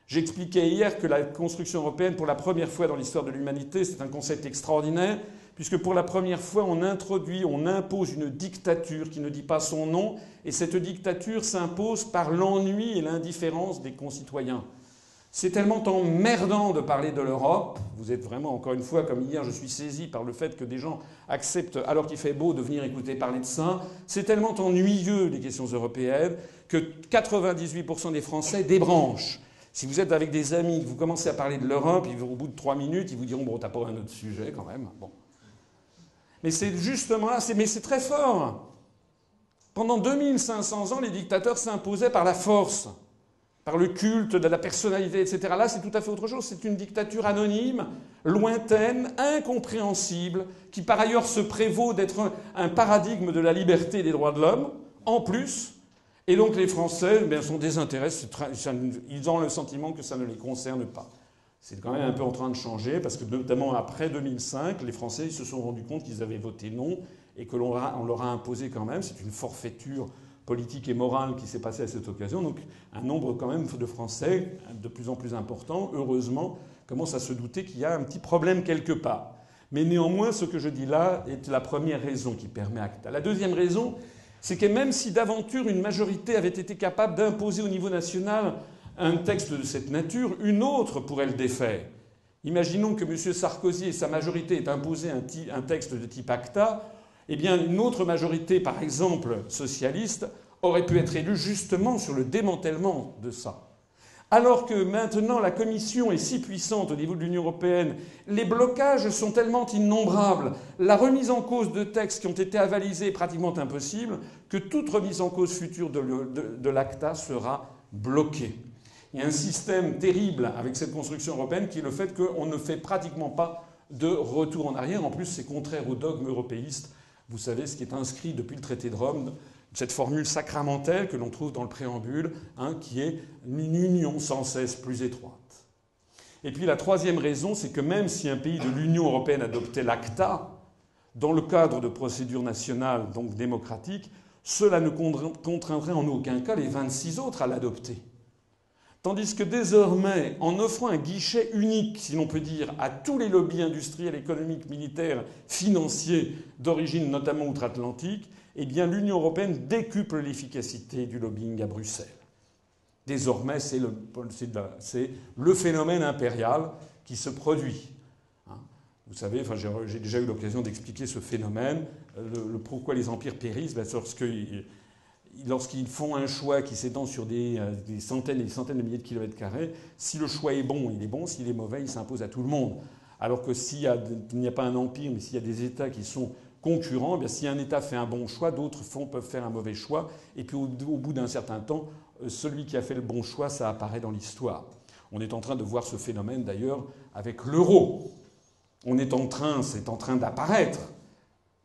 [SPEAKER 1] J'expliquais hier que la construction européenne, pour la première fois dans l'histoire de l'humanité, c'est un concept extraordinaire, puisque pour la première fois, on impose une dictature qui ne dit pas son nom, et cette dictature s'impose par l'ennui et l'indifférence des concitoyens. C'est tellement emmerdant de parler de l'Europe. Vous êtes vraiment, encore une fois, comme hier, je suis saisi par le fait que des gens acceptent, alors qu'il fait beau, de venir écouter parler de ça. C'est tellement ennuyeux, les questions européennes, que 98% des Français débranchent. Si vous êtes avec des amis, vous commencez à parler de l'Europe, au bout de 3 minutes, ils vous diront « Bon, t'as pas un autre sujet, quand même. » Bon. Mais c'est justement là, mais c'est très fort. Pendant 2500 ans, les dictateurs s'imposaient par la force, par le culte de la personnalité, etc. Là, c'est tout à fait autre chose. C'est une dictature anonyme, lointaine, incompréhensible, qui par ailleurs se prévaut d'être un paradigme de la liberté et des droits de l'homme, en plus. Et donc les Français sont désintéressés. Ils ont le sentiment que ça ne les concerne pas. C'est quand même un peu en train de changer, parce que notamment après 2005, les Français se sont rendus compte qu'ils avaient voté non et que on leur a imposé quand même. C'est une forfaiture politique et morale qui s'est passée à cette occasion. Donc un nombre quand même de Français de plus en plus important, heureusement, commence à se douter qu'il y a un petit problème quelque part. Mais néanmoins, ce que je dis là est la première raison qui permet ACTA. La deuxième raison, c'est que même si d'aventure une majorité avait été capable d'imposer au niveau national un texte de cette nature, une autre pourrait le défaire. Imaginons que M. Sarkozy et sa majorité aient imposé un texte de type ACTA, eh bien une autre majorité, par exemple socialiste, aurait pu être élue justement sur le démantèlement de ça. Alors que maintenant la Commission est si puissante au niveau de l'Union européenne, les blocages sont tellement innombrables, la remise en cause de textes qui ont été avalisés est pratiquement impossible, que toute remise en cause future de l'ACTA sera bloquée. Il y a un système terrible avec cette construction européenne qui est le fait qu'on ne fait pratiquement pas de retour en arrière. En plus, c'est contraire au dogme européiste. Vous savez ce qui est inscrit depuis le traité de Rome, cette formule sacramentelle que l'on trouve dans le préambule, qui est une union sans cesse plus étroite. Et puis la troisième raison, c'est que même si un pays de l'Union européenne adoptait l'ACTA, dans le cadre de procédures nationales, donc démocratiques, cela ne contraindrait en aucun cas les 26 autres à l'adopter. Tandis que désormais, en offrant un guichet unique, si l'on peut dire, à tous les lobbies industriels, économiques, militaires, financiers, d'origine notamment outre-Atlantique, eh bien l'Union européenne décuple l'efficacité du lobbying à Bruxelles. Désormais, c'est le phénomène impérial qui se produit. Vous savez, enfin, j'ai déjà eu l'occasion d'expliquer ce phénomène, pourquoi les empires périssent, lorsqu'ils font un choix qui s'étend sur des centaines et des centaines de milliers de kilomètres carrés, si le choix est bon, il est bon. S'il est mauvais, il s'impose à tout le monde. Alors que s'il n'y a pas un empire, mais s'il y a des États qui sont concurrents, eh bien, si un État fait un bon choix, d'autres peuvent faire un mauvais choix. Et puis au bout d'un certain temps, celui qui a fait le bon choix, ça apparaît dans l'histoire. On est en train de voir ce phénomène d'ailleurs avec l'euro. C'est en train d'apparaître.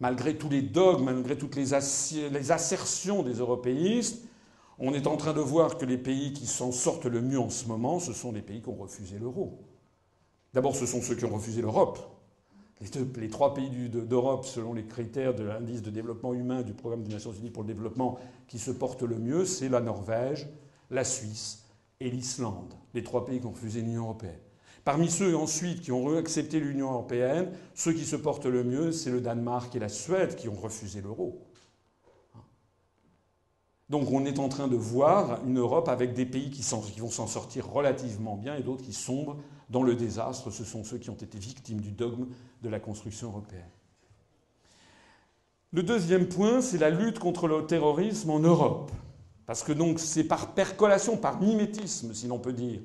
[SPEAKER 1] Malgré tous les dogmes, malgré toutes les assertions des européistes, on est en train de voir que les pays qui s'en sortent le mieux en ce moment, ce sont les pays qui ont refusé l'euro. D'abord, ce sont ceux qui ont refusé l'Europe. Les 3 pays d'Europe, selon les critères de l'indice de développement humain du programme des Nations Unies pour le développement, qui se portent le mieux, c'est la Norvège, la Suisse et l'Islande. Les 3 pays qui ont refusé l'Union européenne. Parmi ceux ensuite qui ont accepté l'Union européenne, ceux qui se portent le mieux, c'est le Danemark et la Suède qui ont refusé l'euro. Donc on est en train de voir une Europe avec des pays qui vont s'en sortir relativement bien et d'autres qui sombrent dans le désastre. Ce sont ceux qui ont été victimes du dogme de la construction européenne. Le deuxième point, c'est la lutte contre le terrorisme en Europe. Parce que donc c'est par percolation, par mimétisme, si l'on peut dire,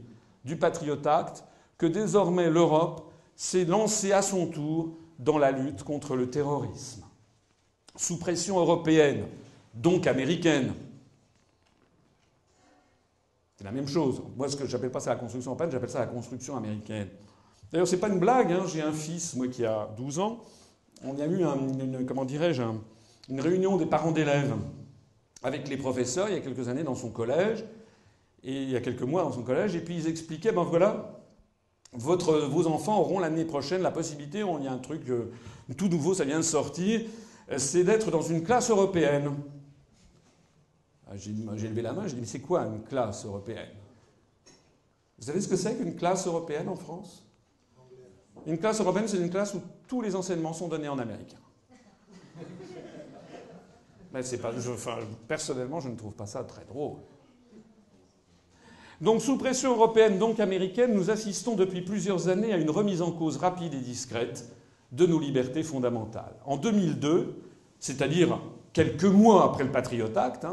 [SPEAKER 1] du Patriot Act, que désormais l'Europe s'est lancée à son tour dans la lutte contre le terrorisme. Sous pression européenne, donc américaine. C'est la même chose. Moi, ce que j'appelle pas ça la construction européenne, j'appelle ça la construction américaine. D'ailleurs, c'est pas une blague, hein. J'ai un fils, moi, qui a 12 ans. On y a eu une réunion des parents d'élèves avec les professeurs il y a quelques années dans son collège, et il y a quelques mois dans son collège, et puis ils expliquaient, ben voilà, vos enfants auront l'année prochaine la possibilité, il y a un truc tout nouveau, ça vient de sortir, c'est d'être dans une classe européenne. J'ai levé la main, j'ai dit, mais c'est quoi une classe européenne? Vous savez ce que c'est qu'une classe européenne en France? Une classe européenne, c'est une classe où tous les enseignements sont donnés en américain. Mais c'est pas, personnellement, je ne trouve pas ça très drôle. Donc, sous pression européenne, donc américaine, nous assistons depuis plusieurs années à une remise en cause rapide et discrète de nos libertés fondamentales. En 2002, c'est-à-dire quelques mois après le Patriot Act,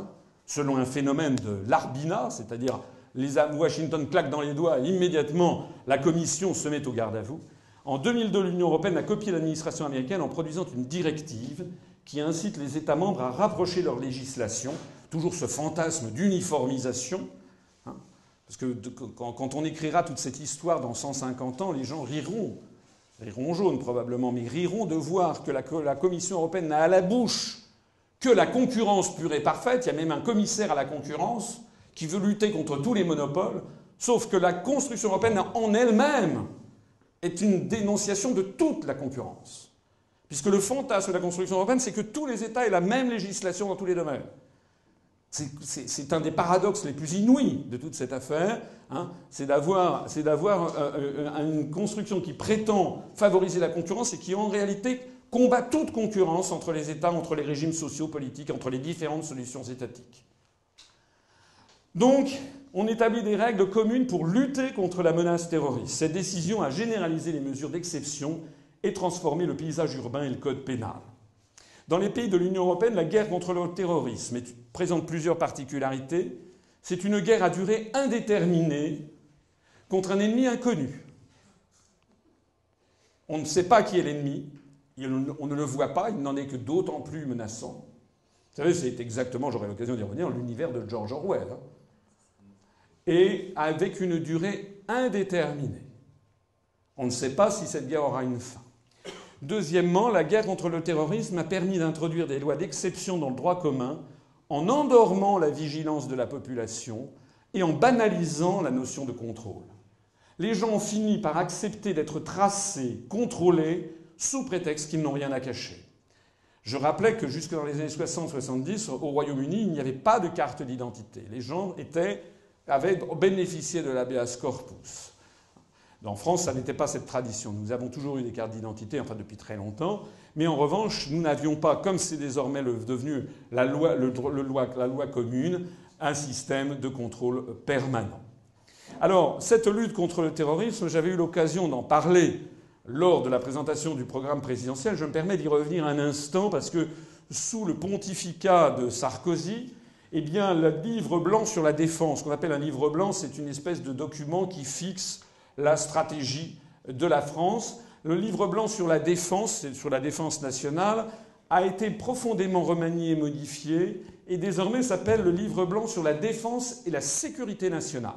[SPEAKER 1] selon un phénomène de l'Arbina, c'est-à-dire Washington claque dans les doigts et immédiatement la Commission se met au garde à vous. En 2002, l'Union européenne a copié l'administration américaine en produisant une directive qui incite les États membres à rapprocher leur législation, toujours ce fantasme d'uniformisation, parce que quand on écrira toute cette histoire dans 150 ans, les gens riront jaune probablement, mais riront de voir que la Commission européenne n'a à la bouche que la concurrence pure et parfaite. Il y a même un commissaire à la concurrence qui veut lutter contre tous les monopoles, sauf que la construction européenne en elle-même est une dénonciation de toute la concurrence. Puisque le fantasme de la construction européenne, c'est que tous les États aient la même législation dans tous les domaines. C'est un des paradoxes les plus inouïs de toute cette affaire. C'est d'avoir une construction qui prétend favoriser la concurrence et qui, en réalité, combat toute concurrence entre les États, entre les régimes sociaux, politiques, entre les différentes solutions étatiques. Donc, on établit des règles communes pour lutter contre la menace terroriste. Cette décision a généralisé les mesures d'exception et transformé le paysage urbain et le code pénal. Dans les pays de l'Union européenne, la guerre contre le terrorisme présente plusieurs particularités. C'est une guerre à durée indéterminée contre un ennemi inconnu. On ne sait pas qui est l'ennemi, on ne le voit pas, il n'en est que d'autant plus menaçant. Vous savez, c'est exactement, j'aurai l'occasion d'y revenir, l'univers de George Orwell. Et avec une durée indéterminée. On ne sait pas si cette guerre aura une fin. Deuxièmement, la guerre contre le terrorisme a permis d'introduire des lois d'exception dans le droit commun en endormant la vigilance de la population et en banalisant la notion de contrôle. Les gens ont fini par accepter d'être tracés, contrôlés, sous prétexte qu'ils n'ont rien à cacher. Je rappelais que jusque dans les années 60-70, au Royaume-Uni, il n'y avait pas de carte d'identité. Les gens avaient bénéficié de l'habeas corpus. En France, ça n'était pas cette tradition. Nous avons toujours eu des cartes d'identité, enfin depuis très longtemps. Mais en revanche, nous n'avions pas, comme c'est désormais devenu la loi commune, un système de contrôle permanent. Alors, cette lutte contre le terrorisme, j'avais eu l'occasion d'en parler lors de la présentation du programme présidentiel. Je me permets d'y revenir un instant parce que sous le pontificat de Sarkozy, eh bien, le livre blanc sur la défense, qu'on appelle un livre blanc, c'est une espèce de document qui fixe la stratégie de la France. Le livre blanc sur la défense nationale, a été profondément remanié et modifié et désormais s'appelle le livre blanc sur la défense et la sécurité nationale.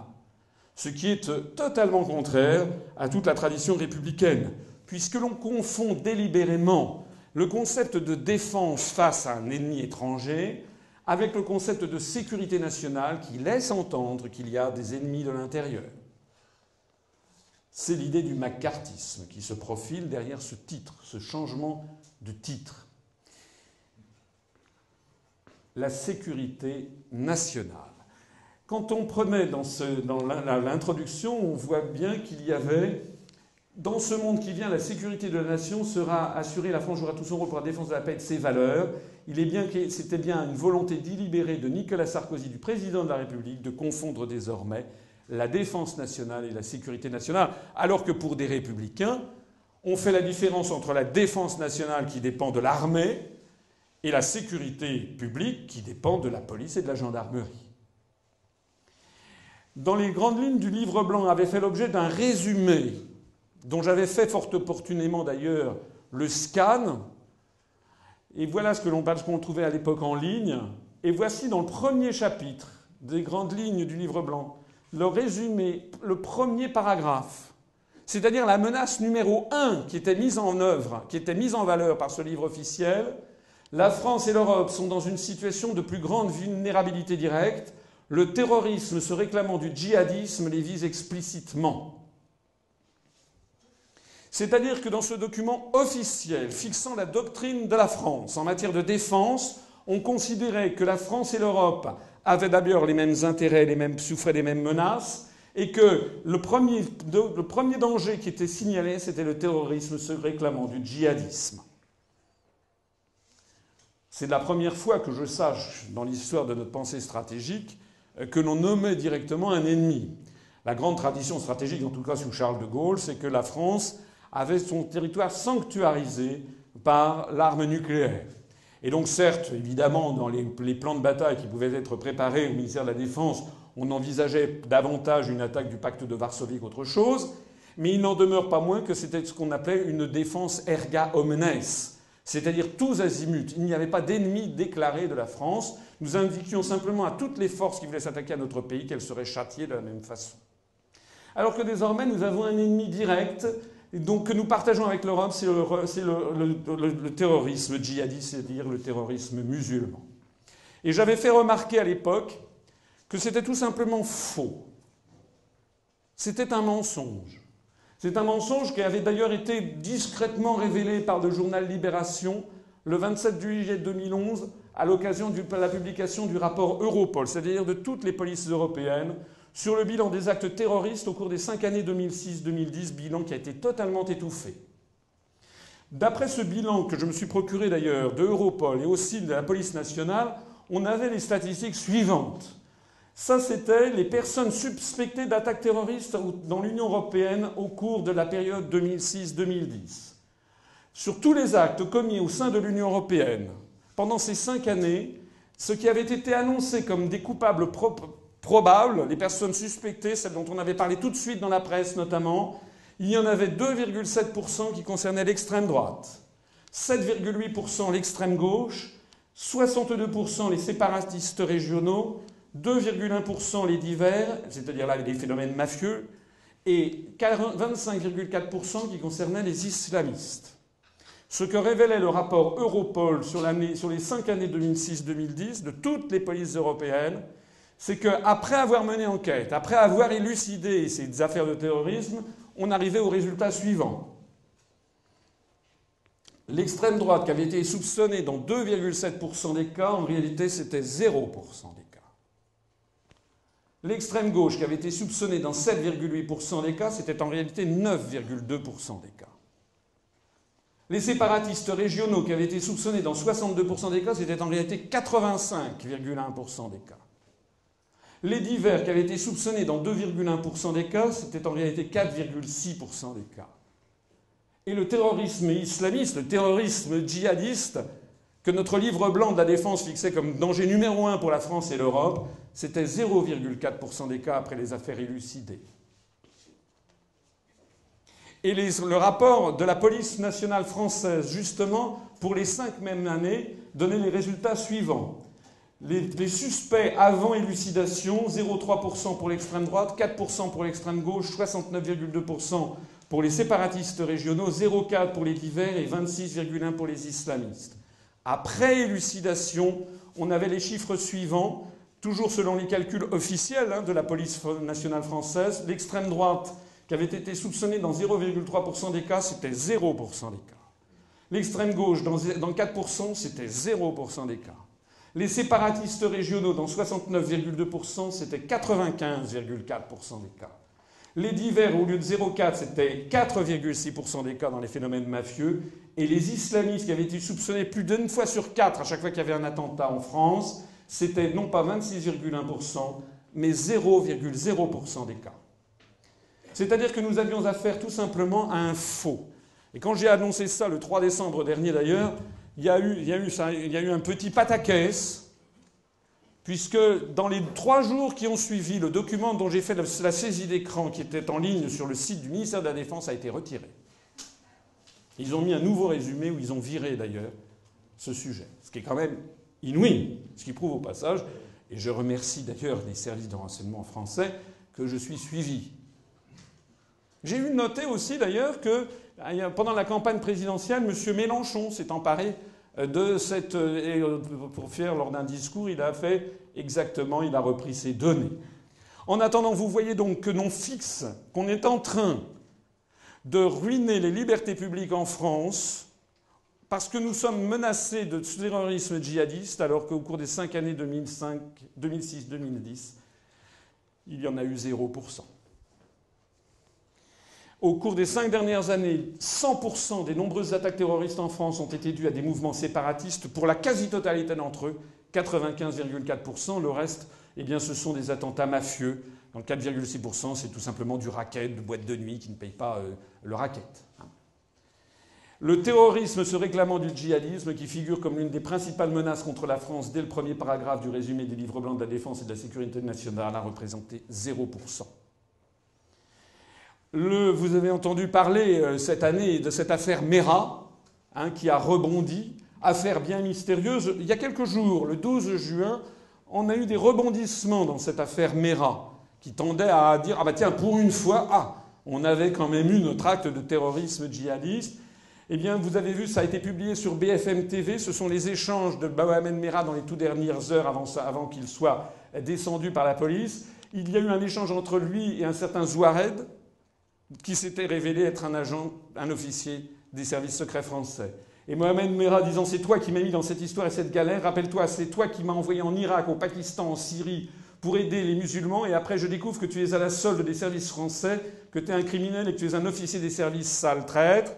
[SPEAKER 1] Ce qui est totalement contraire à toute la tradition républicaine, puisque l'on confond délibérément le concept de défense face à un ennemi étranger avec le concept de sécurité nationale qui laisse entendre qu'il y a des ennemis de l'intérieur. C'est l'idée du maccarthisme qui se profile derrière ce titre, ce changement de titre. La sécurité nationale. Quand on prenait dans l'introduction, on voit bien qu'il y avait Dans ce monde qui vient, la sécurité de la nation sera assurée, la France jouera tout son rôle pour la défense de la paix et de ses valeurs. C'était bien une volonté délibérée de Nicolas Sarkozy, du président de la République, de confondre désormais la défense nationale et la sécurité nationale, alors que pour des républicains, on fait la différence entre la défense nationale qui dépend de l'armée et la sécurité publique qui dépend de la police et de la gendarmerie. Dans les grandes lignes du livre blanc avait fait l'objet d'un résumé dont j'avais fait fort opportunément d'ailleurs le scan. Et voilà ce qu'on trouvait à l'époque en ligne. Et voici dans le premier chapitre des grandes lignes du livre blanc le résumé, le premier paragraphe. C'est-à-dire la menace numéro 1 qui était mise en œuvre, qui était mise en valeur par ce livre officiel. La France et l'Europe sont dans une situation de plus grande vulnérabilité directe. Le terrorisme se réclamant du djihadisme les vise explicitement. C'est-à-dire que dans ce document officiel fixant la doctrine de la France en matière de défense, on considérait que la France et l'Europe avaient d'abord les mêmes intérêts, souffraient des mêmes menaces, et que le premier danger qui était signalé, c'était le terrorisme se réclamant du djihadisme. C'est la première fois que je sache, dans l'histoire de notre pensée stratégique, que l'on nommait directement un ennemi. La grande tradition stratégique, en tout cas sous Charles de Gaulle, c'est que la France avait son territoire sanctuarisé par l'arme nucléaire. Et donc certes, évidemment, dans les plans de bataille qui pouvaient être préparés au ministère de la Défense, on envisageait davantage une attaque du pacte de Varsovie qu'autre chose, mais il n'en demeure pas moins que c'était ce qu'on appelait une défense erga omnes, c'est-à-dire tous azimuts. Il n'y avait pas d'ennemi déclaré de la France. Nous indiquions simplement à toutes les forces qui voulaient s'attaquer à notre pays qu'elles seraient châtiées de la même façon. Alors que désormais, nous avons un ennemi direct, donc que nous partageons avec l'Europe, c'est le terrorisme djihadiste, c'est-à-dire le terrorisme musulman. Et j'avais fait remarquer à l'époque que c'était tout simplement faux. C'était un mensonge. C'est un mensonge qui avait d'ailleurs été discrètement révélé par le journal Libération le 27 juillet 2011 à l'occasion de la publication du rapport Europol, c'est-à-dire de toutes les polices européennes, sur le bilan des actes terroristes au cours des 5 années 2006-2010, bilan qui a été totalement étouffé. D'après ce bilan que je me suis procuré d'ailleurs de Europol et aussi de la police nationale, on avait les statistiques suivantes. Ça, c'était les personnes suspectées d'attaques terroristes dans l'Union européenne au cours de la période 2006-2010. Sur tous les actes commis au sein de l'Union européenne, pendant ces 5 années, ce qui avait été annoncé comme des coupables probables, les personnes suspectées, celles dont on avait parlé tout de suite dans la presse notamment, il y en avait 2,7% qui concernaient l'extrême droite, 7,8% l'extrême gauche, 62% les séparatistes régionaux, 2,1% les divers, c'est-à-dire là les phénomènes mafieux, et 25,4% qui concernaient les islamistes. Ce que révélait le rapport Europol sur les 5 années 2006-2010 de toutes les polices européennes, c'est qu'après avoir mené enquête, après avoir élucidé ces affaires de terrorisme, on arrivait au résultat suivant. L'extrême droite qui avait été soupçonnée dans 2,7% des cas, en réalité c'était 0% des cas. L'extrême gauche qui avait été soupçonnée dans 7,8% des cas, c'était en réalité 9,2% des cas. Les séparatistes régionaux qui avaient été soupçonnés dans 62% des cas, c'était en réalité 85,1% des cas. Les divers qui avaient été soupçonnés dans 2,1% des cas, c'était en réalité 4,6% des cas. Et le terrorisme islamiste, le terrorisme djihadiste, que notre livre blanc de la défense fixait comme danger numéro 1 pour la France et l'Europe, c'était 0,4% des cas après les affaires élucidées. Et le rapport de la police nationale française, justement, pour les 5 mêmes années, donnait les résultats suivants. Les suspects avant élucidation, 0,3% pour l'extrême droite, 4% pour l'extrême gauche, 69,2% pour les séparatistes régionaux, 0,4% pour les divers et 26,1% pour les islamistes. Après élucidation, on avait les chiffres suivants, toujours selon les calculs officiels de la police nationale française. L'extrême droite, qui avait été soupçonnée dans 0,3% des cas, c'était 0% des cas. L'extrême gauche, dans 4%, c'était 0% des cas. Les séparatistes régionaux, dans 69,2%, c'était 95,4% des cas. Les divers, au lieu de 0,4, c'était 4,6% des cas dans les phénomènes mafieux. Et les islamistes qui avaient été soupçonnés plus d'une fois sur 4 à chaque fois qu'il y avait un attentat en France, c'était non pas 26,1%, mais 0,0% des cas. C'est-à-dire que nous avions affaire tout simplement à un faux. Et quand j'ai annoncé ça le 3 décembre dernier d'ailleurs, il y a eu un petit pataquès, puisque dans les 3 jours qui ont suivi, le document dont j'ai fait la saisie d'écran qui était en ligne sur le site du ministère de la Défense a été retiré. Ils ont mis un nouveau résumé où ils ont viré d'ailleurs ce sujet. Ce qui est quand même inouï, ce qui prouve au passage, et je remercie d'ailleurs les services de renseignement français, que je suis suivi. J'ai eu noté aussi d'ailleurs que pendant la campagne présidentielle, M. Mélenchon s'est emparé de cette... Et pour faire lors d'un discours, il a fait exactement, il a repris ces données. En attendant, vous voyez donc que l'on fixe, qu'on est en train de ruiner les libertés publiques en France parce que nous sommes menacés de terrorisme djihadiste alors qu'au cours des 5 années 2006-2010, il y en a eu 0%. Au cours des 5 dernières années, 100% des nombreuses attaques terroristes en France ont été dues à des mouvements séparatistes. Pour la quasi-totalité d'entre eux, 95,4%. Le reste, eh bien, ce sont des attentats mafieux. Dans le 4,6%, c'est tout simplement du racket, de boîte de nuit qui ne paye pas le racket. Le terrorisme se réclamant du djihadisme, qui figure comme l'une des principales menaces contre la France dès le premier paragraphe du résumé des livres blancs de la défense et de la sécurité nationale, a représenté 0%. Vous avez entendu parler cette année de cette affaire Mera, qui a rebondi, affaire bien mystérieuse. Il y a quelques jours, le 12 juin, on a eu des rebondissements dans cette affaire Mera, qui tendait à dire « Ah bah tiens, pour une fois, on avait quand même eu notre acte de terrorisme djihadiste ». Eh bien, vous avez vu, ça a été publié sur BFM TV. Ce sont les échanges de Mohamed Merah dans les toutes dernières heures avant qu'il soit descendu par la police. Il y a eu un échange entre lui et un certain Zouared, qui s'était révélé être un officier des services secrets français. Et Mohamed Merah disant « C'est toi qui m'as mis dans cette histoire et cette galère. Rappelle-toi, c'est toi qui m'as envoyé en Irak, au Pakistan, en Syrie, pour aider les musulmans. Et après, je découvre que tu es à la solde des services français, que tu es un criminel et que tu es un officier des services sale traître.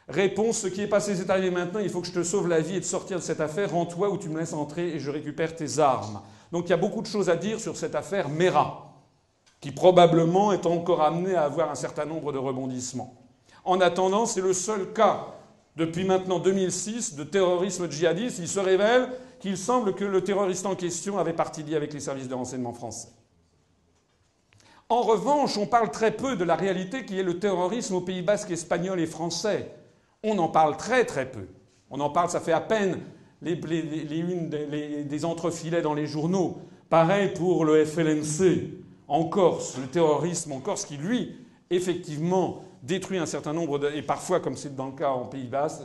[SPEAKER 1] Réponse, ce qui est passé, c'est arrivé maintenant. Il faut que je te sauve la vie et te sortir de cette affaire. Rends-toi ou tu me laisses entrer et je récupère tes armes. » Donc il y a beaucoup de choses à dire sur cette affaire Merah, qui probablement est encore amené à avoir un certain nombre de rebondissements. En attendant, c'est le seul cas, depuis maintenant 2006, de terrorisme djihadiste. Il se révèle qu'il semble que le terroriste en question avait partie liée avec les services de renseignement français. En revanche, on parle très peu de la réalité qui est le terrorisme au Pays basque, espagnol et français. On en parle très très peu. On en parle, ça fait à peine des entrefilets dans les journaux. Pareil pour le FLNC en Corse, le terrorisme en Corse qui, lui, effectivement, détruit un certain nombre et parfois, comme c'est dans le cas en Pays basque,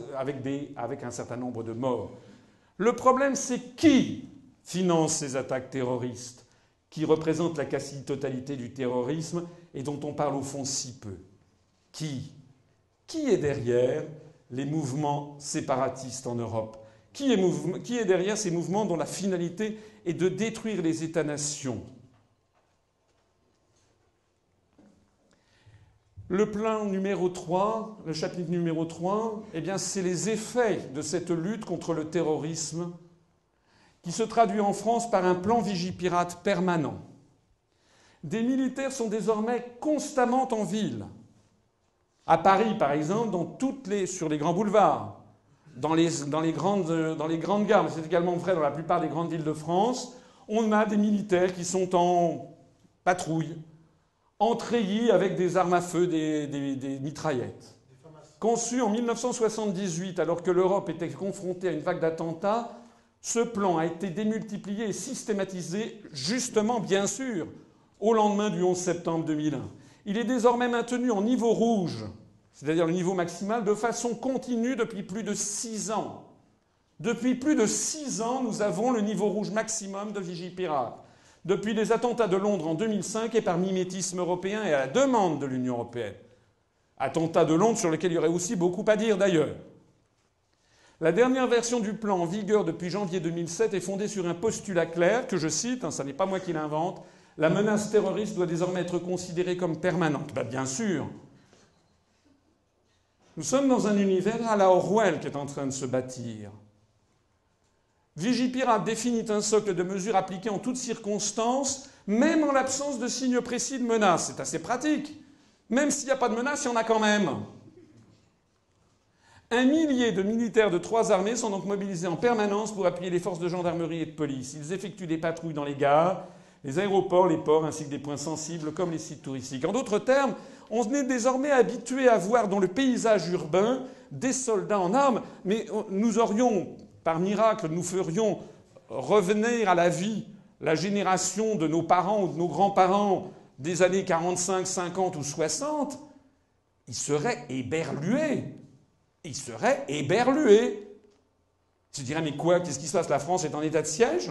[SPEAKER 1] avec un certain nombre de morts. Le problème, c'est qui finance ces attaques terroristes, qui représentent la quasi-totalité du terrorisme et dont on parle au fond si peu. Qui est derrière les mouvements séparatistes en Europe? Qui est derrière ces mouvements dont la finalité est de détruire les États-nations? Le plan numéro 3, le chapitre numéro 3, eh bien, c'est les effets de cette lutte contre le terrorisme qui se traduit en France par un plan Vigipirate permanent. Des militaires sont désormais constamment en ville. À Paris, par exemple, sur les grands boulevards, dans les grandes gares, mais c'est également vrai dans la plupart des grandes villes de France, on a des militaires qui sont en patrouille, en treillis avec des armes à feu, des mitraillettes. Conçu en 1978, alors que l'Europe était confrontée à une vague d'attentats, ce plan a été démultiplié et systématisé, justement, bien sûr, au lendemain du 11 septembre 2001. Il est désormais maintenu en niveau rouge, c'est-à-dire le niveau maximal, de façon continue depuis plus de 6 ans. Depuis plus de 6 ans, nous avons le niveau rouge maximum de Vigipirate. Depuis les attentats de Londres en 2005 et par mimétisme européen et à la demande de l'Union européenne. Attentats de Londres sur lesquels il y aurait aussi beaucoup à dire d'ailleurs. La dernière version du plan en vigueur depuis janvier 2007 est fondée sur un postulat clair que je cite, ça n'est pas moi qui l'invente, La menace terroriste doit désormais être considérée comme permanente. Ben, bien sûr. Nous sommes dans un univers à la Orwell qui est en train de se bâtir. Vigipirate définit un socle de mesures appliquées en toutes circonstances, même en l'absence de signes précis de menace. C'est assez pratique. Même s'il n'y a pas de menace, il y en a quand même. 1 millier de militaires de 3 armées sont donc mobilisés en permanence pour appuyer les forces de gendarmerie et de police. Ils effectuent des patrouilles dans les gares, les aéroports, les ports, ainsi que des points sensibles comme les sites touristiques. En d'autres termes, on est désormais habitué à voir dans le paysage urbain des soldats en armes, mais nous aurions, par miracle, nous ferions revenir à la vie la génération de nos parents ou de nos grands-parents des années 45, 50 ou 60, ils seraient éberlués. Ils seraient éberlués. Ils se diraient, mais quoi, qu'est-ce qui se passe? La France est en état de siège?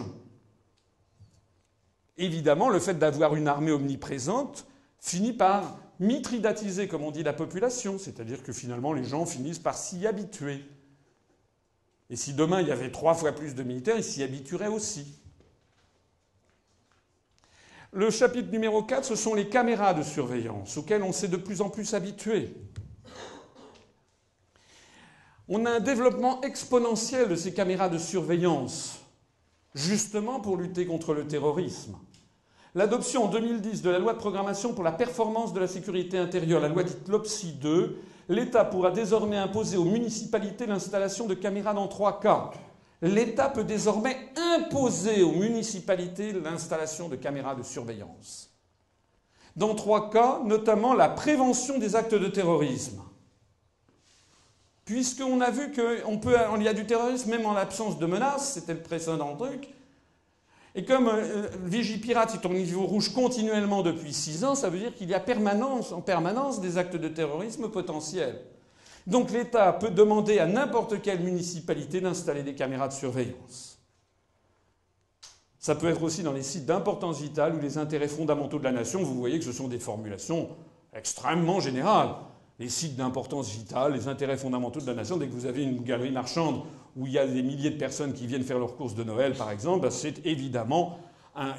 [SPEAKER 1] Évidemment, le fait d'avoir une armée omniprésente finit par mithridatiser, comme on dit, la population. C'est-à-dire que finalement, les gens finissent par s'y habituer. Et si demain, il y avait 3 fois plus de militaires, ils s'y habitueraient aussi. Le chapitre numéro 4, ce sont les caméras de surveillance, auxquelles on s'est de plus en plus habitué. On a un développement exponentiel de ces caméras de surveillance, justement pour lutter contre le terrorisme. L'adoption en 2010 de la loi de programmation pour la performance de la sécurité intérieure, la loi dite LOPSI 2, l'État pourra désormais imposer aux municipalités l'installation de caméras dans 3 cas. L'État peut désormais imposer aux municipalités l'installation de caméras de surveillance. Dans 3 cas, notamment la prévention des actes de terrorisme. Puisqu'on a vu qu'il y a du terrorisme même en l'absence de menaces, c'était le précédent truc. Et comme Vigipirate est au niveau rouge continuellement depuis 6 ans, ça veut dire qu'il y a en permanence des actes de terrorisme potentiels. Donc l'État peut demander à n'importe quelle municipalité d'installer des caméras de surveillance. Ça peut être aussi dans les sites d'importance vitale ou les intérêts fondamentaux de la nation. Vous voyez que ce sont des formulations extrêmement générales. Les sites d'importance vitale, les intérêts fondamentaux de la nation. Dès que vous avez une galerie marchande où il y a des milliers de personnes qui viennent faire leurs courses de Noël, par exemple, il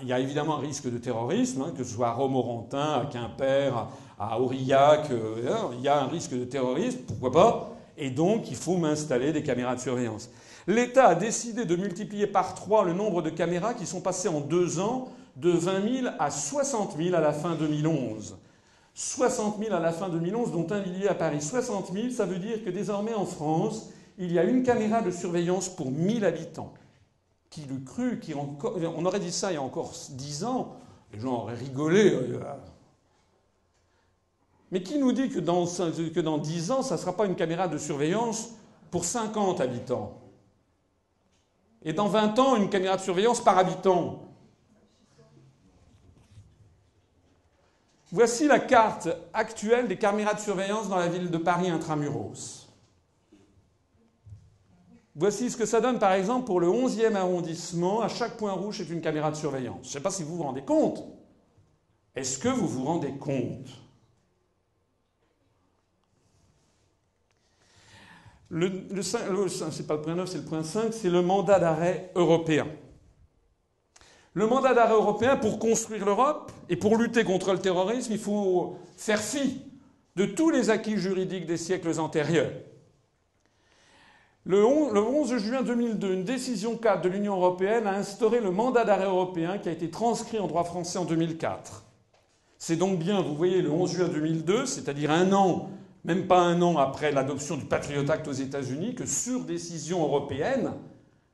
[SPEAKER 1] y a évidemment un risque de terrorisme, que ce soit à Romorantin, à Quimper, à Aurillac, il y a un risque de terrorisme, pourquoi pas? Et donc, il faut m'installer des caméras de surveillance. L'État a décidé de multiplier par 3 le nombre de caméras qui sont passées en 2 ans de 20 000 à 60 000 à la fin 2011. 60 000 à la fin 2011, dont 1 millier à Paris. 60 000, ça veut dire que désormais en France, il y a une caméra de surveillance pour 1000 habitants. Qui l'eût cru, on aurait dit ça il y a encore 10 ans, les gens auraient rigolé. Mais qui nous dit que dans 10 ans, ça ne sera pas une caméra de surveillance pour 50 habitants? Et dans 20 ans, une caméra de surveillance par habitant? Voici la carte actuelle des caméras de surveillance dans la ville de Paris intramuros. Voici ce que ça donne, par exemple, pour le 11e arrondissement. À chaque point rouge, c'est une caméra de surveillance. Je ne sais pas si vous vous rendez compte. Est-ce que vous vous rendez compte? C'est pas le point 9, c'est le point 5, c'est le mandat d'arrêt européen. Le mandat d'arrêt européen, pour construire l'Europe et pour lutter contre le terrorisme, il faut faire fi de tous les acquis juridiques des siècles antérieurs. Le 11 juin 2002, une décision cadre de l'Union européenne a instauré le mandat d'arrêt européen qui a été transcrit en droit français en 2004. C'est donc bien, vous voyez, le 11 juin 2002, c'est-à-dire 1 an, même pas 1 an après l'adoption du Patriot Act aux États-Unis, que sur décision européenne,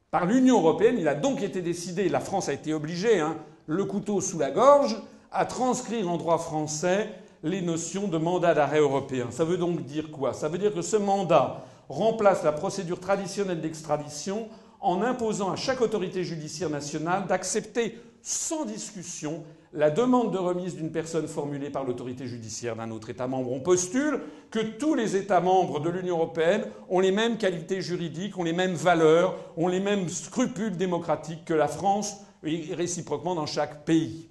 [SPEAKER 1] par l'Union européenne, il a donc été décidé, la France a été obligée, le couteau sous la gorge, à transcrire en droit français les notions de mandat d'arrêt européen. Ça veut donc dire quoi? Ça veut dire que ce mandat remplace la procédure traditionnelle d'extradition en imposant à chaque autorité judiciaire nationale d'accepter sans discussion la demande de remise d'une personne formulée par l'autorité judiciaire d'un autre État membre. On postule que tous les États membres de l'Union européenne ont les mêmes qualités juridiques, ont les mêmes valeurs, ont les mêmes scrupules démocratiques que la France, et réciproquement dans chaque pays.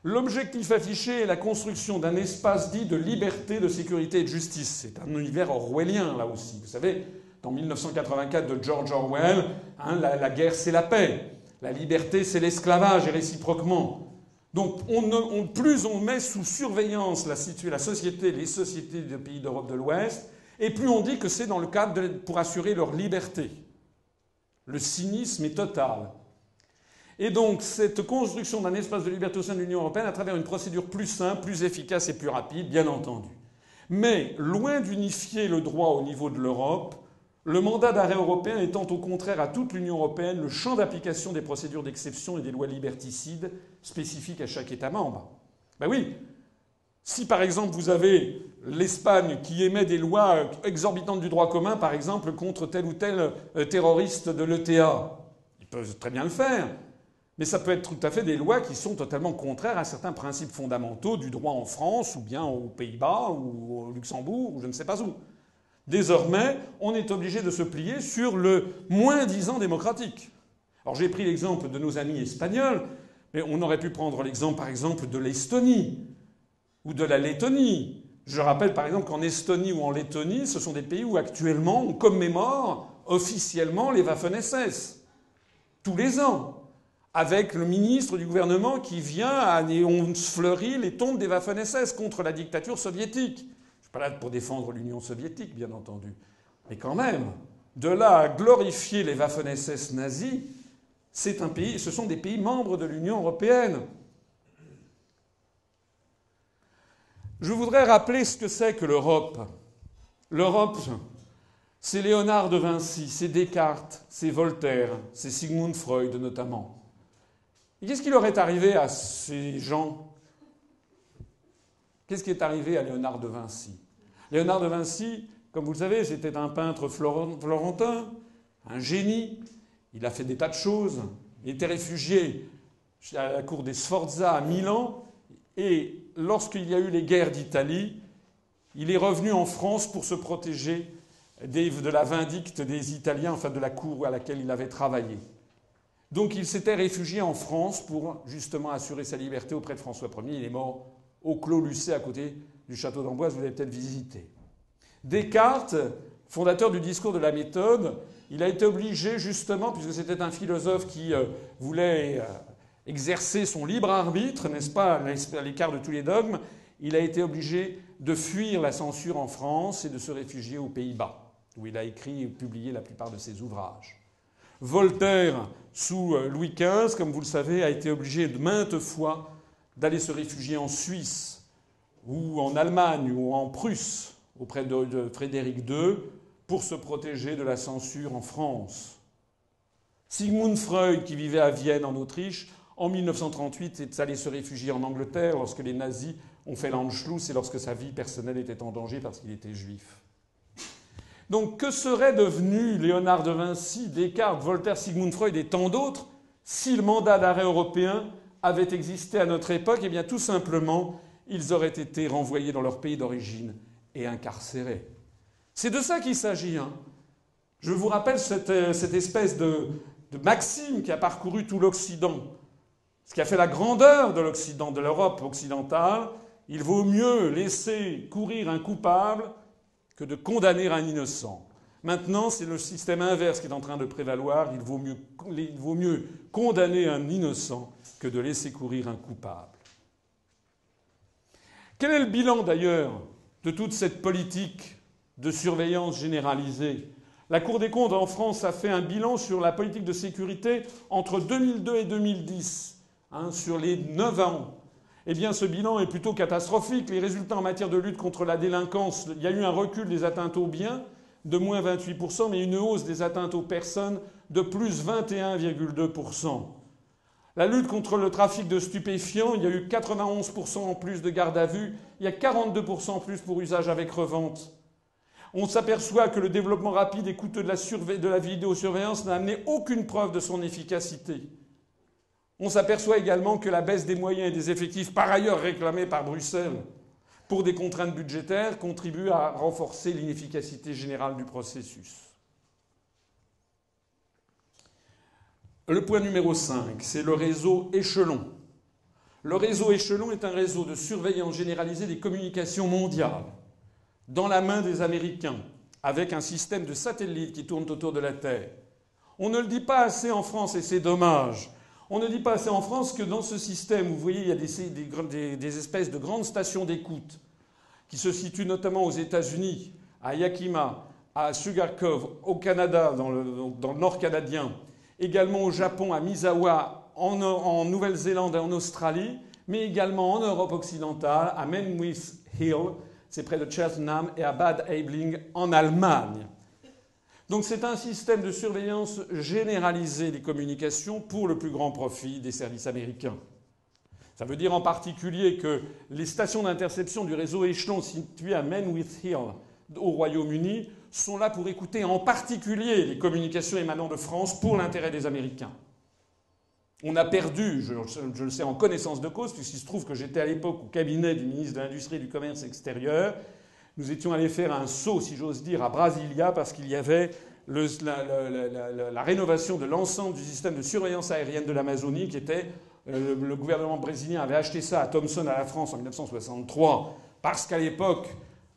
[SPEAKER 1] L'objectif affiché est la construction d'un espace dit de liberté, de sécurité et de justice. C'est un univers orwellien, là aussi. Vous savez, dans 1984 de George Orwell, la guerre c'est la paix. La liberté, c'est l'esclavage, et réciproquement. Donc plus on met sous surveillance la société, les sociétés des pays d'Europe de l'Ouest, et plus on dit que c'est dans le cadre pour assurer leur liberté. Le cynisme est total. Et donc cette construction d'un espace de liberté au sein de l'Union européenne à travers une procédure plus simple, plus efficace et plus rapide, bien entendu. Mais loin d'unifier le droit au niveau de l'Europe, le mandat d'arrêt européen étant au contraire à toute l'Union européenne le champ d'application des procédures d'exception et des lois liberticides spécifiques à chaque État membre. Ben oui, si par exemple vous avez l'Espagne qui émet des lois exorbitantes du droit commun, par exemple contre tel ou tel terroriste de l'ETA, ils peuvent très bien le faire. Mais ça peut être tout à fait des lois qui sont totalement contraires à certains principes fondamentaux du droit en France, ou bien aux Pays-Bas, ou au Luxembourg, ou je ne sais pas où. Désormais, on est obligé de se plier sur le moins-disant démocratique. Alors j'ai pris l'exemple de nos amis espagnols, mais on aurait pu prendre l'exemple, par exemple, de l'Estonie ou de la Lettonie. Je rappelle, par exemple, qu'en Estonie ou en Lettonie, ce sont des pays où actuellement on commémore officiellement les Waffen-SS. Tous les ans. Avec le ministre du gouvernement qui vient et on fleurit les tombes des Waffen-SS contre la dictature soviétique. Je ne suis pas là pour défendre l'Union soviétique, bien entendu. Mais quand même, de là à glorifier les Waffen-SS nazis, ce sont des pays membres de l'Union européenne. Je voudrais rappeler ce que c'est que l'Europe. L'Europe, c'est Léonard de Vinci, c'est Descartes, c'est Voltaire, c'est Sigmund Freud notamment. Et qu'est-ce qui leur est arrivé à ces gens? Qu'est-ce qui est arrivé à Léonard de Vinci? Léonard de Vinci, comme vous le savez, c'était un peintre florentin, un génie. Il a fait des tas de choses. Il était réfugié à la cour des Sforza à Milan. Et lorsqu'il y a eu les guerres d'Italie, il est revenu en France pour se protéger de la vindicte des Italiens, enfin de la cour à laquelle il avait travaillé. Donc il s'était réfugié en France pour justement assurer sa liberté auprès de François Ier. Il est mort au Clos Lucé, à côté du château d'Amboise, vous l'avez peut-être visité. Descartes, fondateur du discours de la méthode, il a été obligé justement, puisque c'était un philosophe qui voulait exercer son libre arbitre, n'est-ce pas, à l'écart de tous les dogmes, il a été obligé de fuir la censure en France et de se réfugier aux Pays-Bas, où il a écrit et publié la plupart de ses ouvrages. Voltaire, sous Louis XV, comme vous le savez, a été obligé de maintes fois d'aller se réfugier en Suisse ou en Allemagne ou en Prusse auprès de Frédéric II pour se protéger de la censure en France. Sigmund Freud, qui vivait à Vienne en Autriche, en 1938 est allé se réfugier en Angleterre lorsque les nazis ont fait l'Anschluss et lorsque sa vie personnelle était en danger parce qu'il était juif. Donc que serait devenu Léonard de Vinci, Descartes, Voltaire, Sigmund Freud et tant d'autres si le mandat d'arrêt européen avait existé à notre époque? Eh bien tout simplement, ils auraient été renvoyés dans leur pays d'origine et incarcérés. C'est de ça qu'il s'agit. Je vous rappelle cette espèce de maxime qui a parcouru tout l'Occident, ce qui a fait la grandeur de l'Occident, de l'Europe occidentale. Il vaut mieux laisser courir un coupable que de condamner un innocent. Maintenant, c'est le système inverse qui est en train de prévaloir. Il vaut mieux condamner un innocent que de laisser courir un coupable. Quel est le bilan, d'ailleurs, de toute cette politique de surveillance généralisée? La Cour des comptes en France a fait un bilan sur la politique de sécurité entre 2002 et 2010, sur les 9 ans. Eh bien, ce bilan est plutôt catastrophique. Les résultats en matière de lutte contre la délinquance, il y a eu un recul des atteintes aux biens de moins 28%, mais une hausse des atteintes aux personnes de plus 21,2%. La lutte contre le trafic de stupéfiants, il y a eu 91% en plus de garde à vue, il y a 42% en plus pour usage avec revente. On s'aperçoit que le développement rapide et coûteux de la vidéosurveillance n'a amené aucune preuve de son efficacité. On s'aperçoit également que la baisse des moyens et des effectifs, par ailleurs réclamés par Bruxelles pour des contraintes budgétaires, contribue à renforcer l'inefficacité générale du processus. Le point numéro 5, c'est le réseau échelon. Le réseau échelon est un réseau de surveillance généralisée des communications mondiales, dans la main des Américains, avec un système de satellites qui tournent autour de la Terre. On ne le dit pas assez en France, et c'est dommage. On ne dit pas assez en France que dans ce système, vous voyez, il y a des espèces de grandes stations d'écoute qui se situent notamment aux États-Unis, à Yakima, à Sugar Cove, au Canada, dans le nord canadien, également au Japon, à Misawa, en Nouvelle-Zélande et en Australie, mais également en Europe occidentale, à Menwith Hill, c'est près de Cheltenham, et à Bad Aibling en Allemagne. Donc c'est un système de surveillance généralisée des communications pour le plus grand profit des services américains. Ça veut dire en particulier que les stations d'interception du réseau Echelon situées à Menwith Hill au Royaume-Uni sont là pour écouter en particulier les communications émanant de France pour l'intérêt des Américains. On a perdu, je le sais en connaissance de cause, puisqu'il se trouve que j'étais à l'époque au cabinet du ministre de l'Industrie et du Commerce extérieur. Nous étions allés faire un saut, si j'ose dire, à Brasilia, parce qu'il y avait la rénovation de l'ensemble du système de surveillance aérienne de l'Amazonie, qui était... le gouvernement brésilien avait acheté ça à Thomson, à la France, en 1963, parce qu'à l'époque,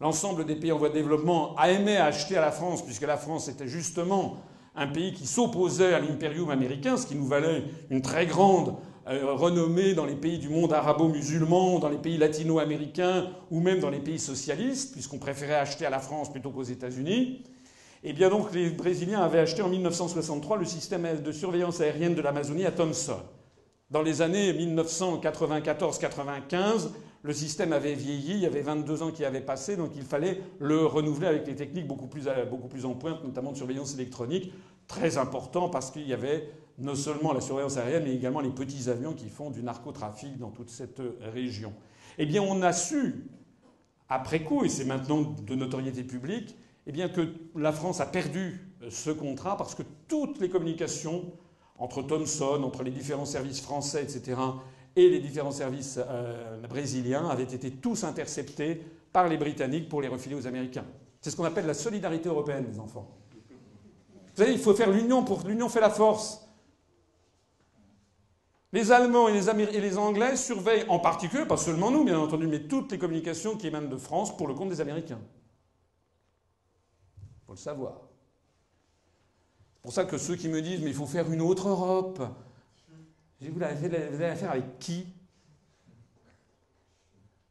[SPEAKER 1] l'ensemble des pays en voie de développement a aimé acheter à la France, puisque la France était justement un pays qui s'opposait à l'impérium américain, ce qui nous valait une très grande renommée dans les pays du monde arabo-musulman, dans les pays latino-américains, ou même dans les pays socialistes, puisqu'on préférait acheter à la France plutôt qu'aux États-Unis. Et bien donc les Brésiliens avaient acheté en 1963 le système de surveillance aérienne de l'Amazonie à Thomson. Dans les années 1994-95, le système avait vieilli, il y avait 22 ans qui avaient passé, donc il fallait le renouveler avec des techniques beaucoup plus en pointe, notamment de surveillance électronique, très important parce qu'il y avait non seulement la surveillance aérienne, mais également les petits avions qui font du narcotrafic dans toute cette région. Eh bien, on a su, après coup, et c'est maintenant de notoriété publique, eh bien que la France a perdu ce contrat parce que toutes les communications entre Thomson, entre les différents services français, etc., et les différents services brésiliens avaient été tous interceptés par les Britanniques pour les refiler aux Américains. C'est ce qu'on appelle la solidarité européenne, les enfants. Vous savez, il faut faire l'union, pour l'union fait la force. Les Allemands et les Anglais surveillent en particulier, pas seulement nous, bien entendu, mais toutes les communications qui émanent de France pour le compte des Américains. Il faut le savoir. C'est pour ça que ceux qui me disent « mais il faut faire une autre Europe », vous avez affaire avec qui?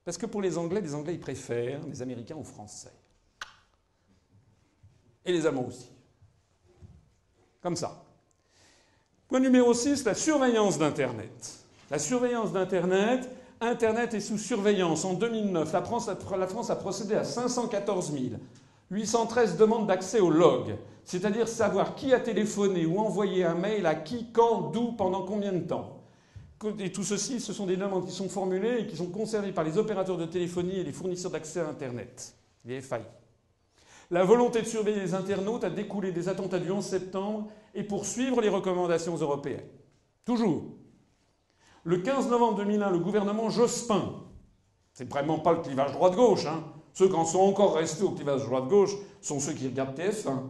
[SPEAKER 1] Parce que pour les Anglais ils préfèrent les Américains aux Français. Et les Allemands aussi. Comme ça. Point numéro 6, la surveillance d'Internet. La surveillance d'Internet. Internet est sous surveillance. En 2009, la France a procédé à 514 813 demandes d'accès au log. C'est-à-dire savoir qui a téléphoné ou envoyé un mail à qui, quand, d'où, pendant combien de temps. Et tout ceci, ce sont des demandes qui sont formulées et qui sont conservées par les opérateurs de téléphonie et les fournisseurs d'accès à Internet, les FAI. La volonté de surveiller les internautes a découlé des attentats du 11 septembre et pour suivre les recommandations européennes. Toujours. Le 15 novembre 2001, le gouvernement Jospin, c'est vraiment pas le clivage droite-gauche, hein. Ceux qui en sont encore restés au clivage droite-gauche sont ceux qui regardent TF1.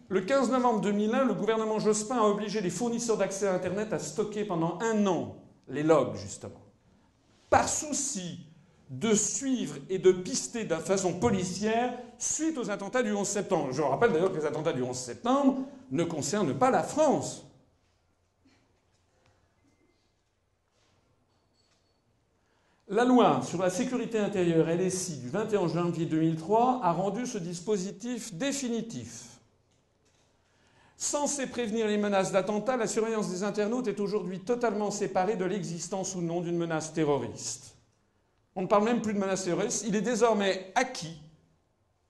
[SPEAKER 1] Le 15 novembre 2001, le gouvernement Jospin a obligé les fournisseurs d'accès à Internet à stocker pendant 1 an les logs, justement. Par souci de suivre et de pister de façon policière suite aux attentats du 11 septembre. Je rappelle d'ailleurs que les attentats du 11 septembre ne concernent pas la France. La loi sur la sécurité intérieure, LSI, du 21 janvier 2003 a rendu ce dispositif définitif. Censée prévenir les menaces d'attentat, la surveillance des internautes est aujourd'hui totalement séparée de l'existence ou non d'une menace terroriste. On ne parle même plus de menace terroriste. Il est désormais acquis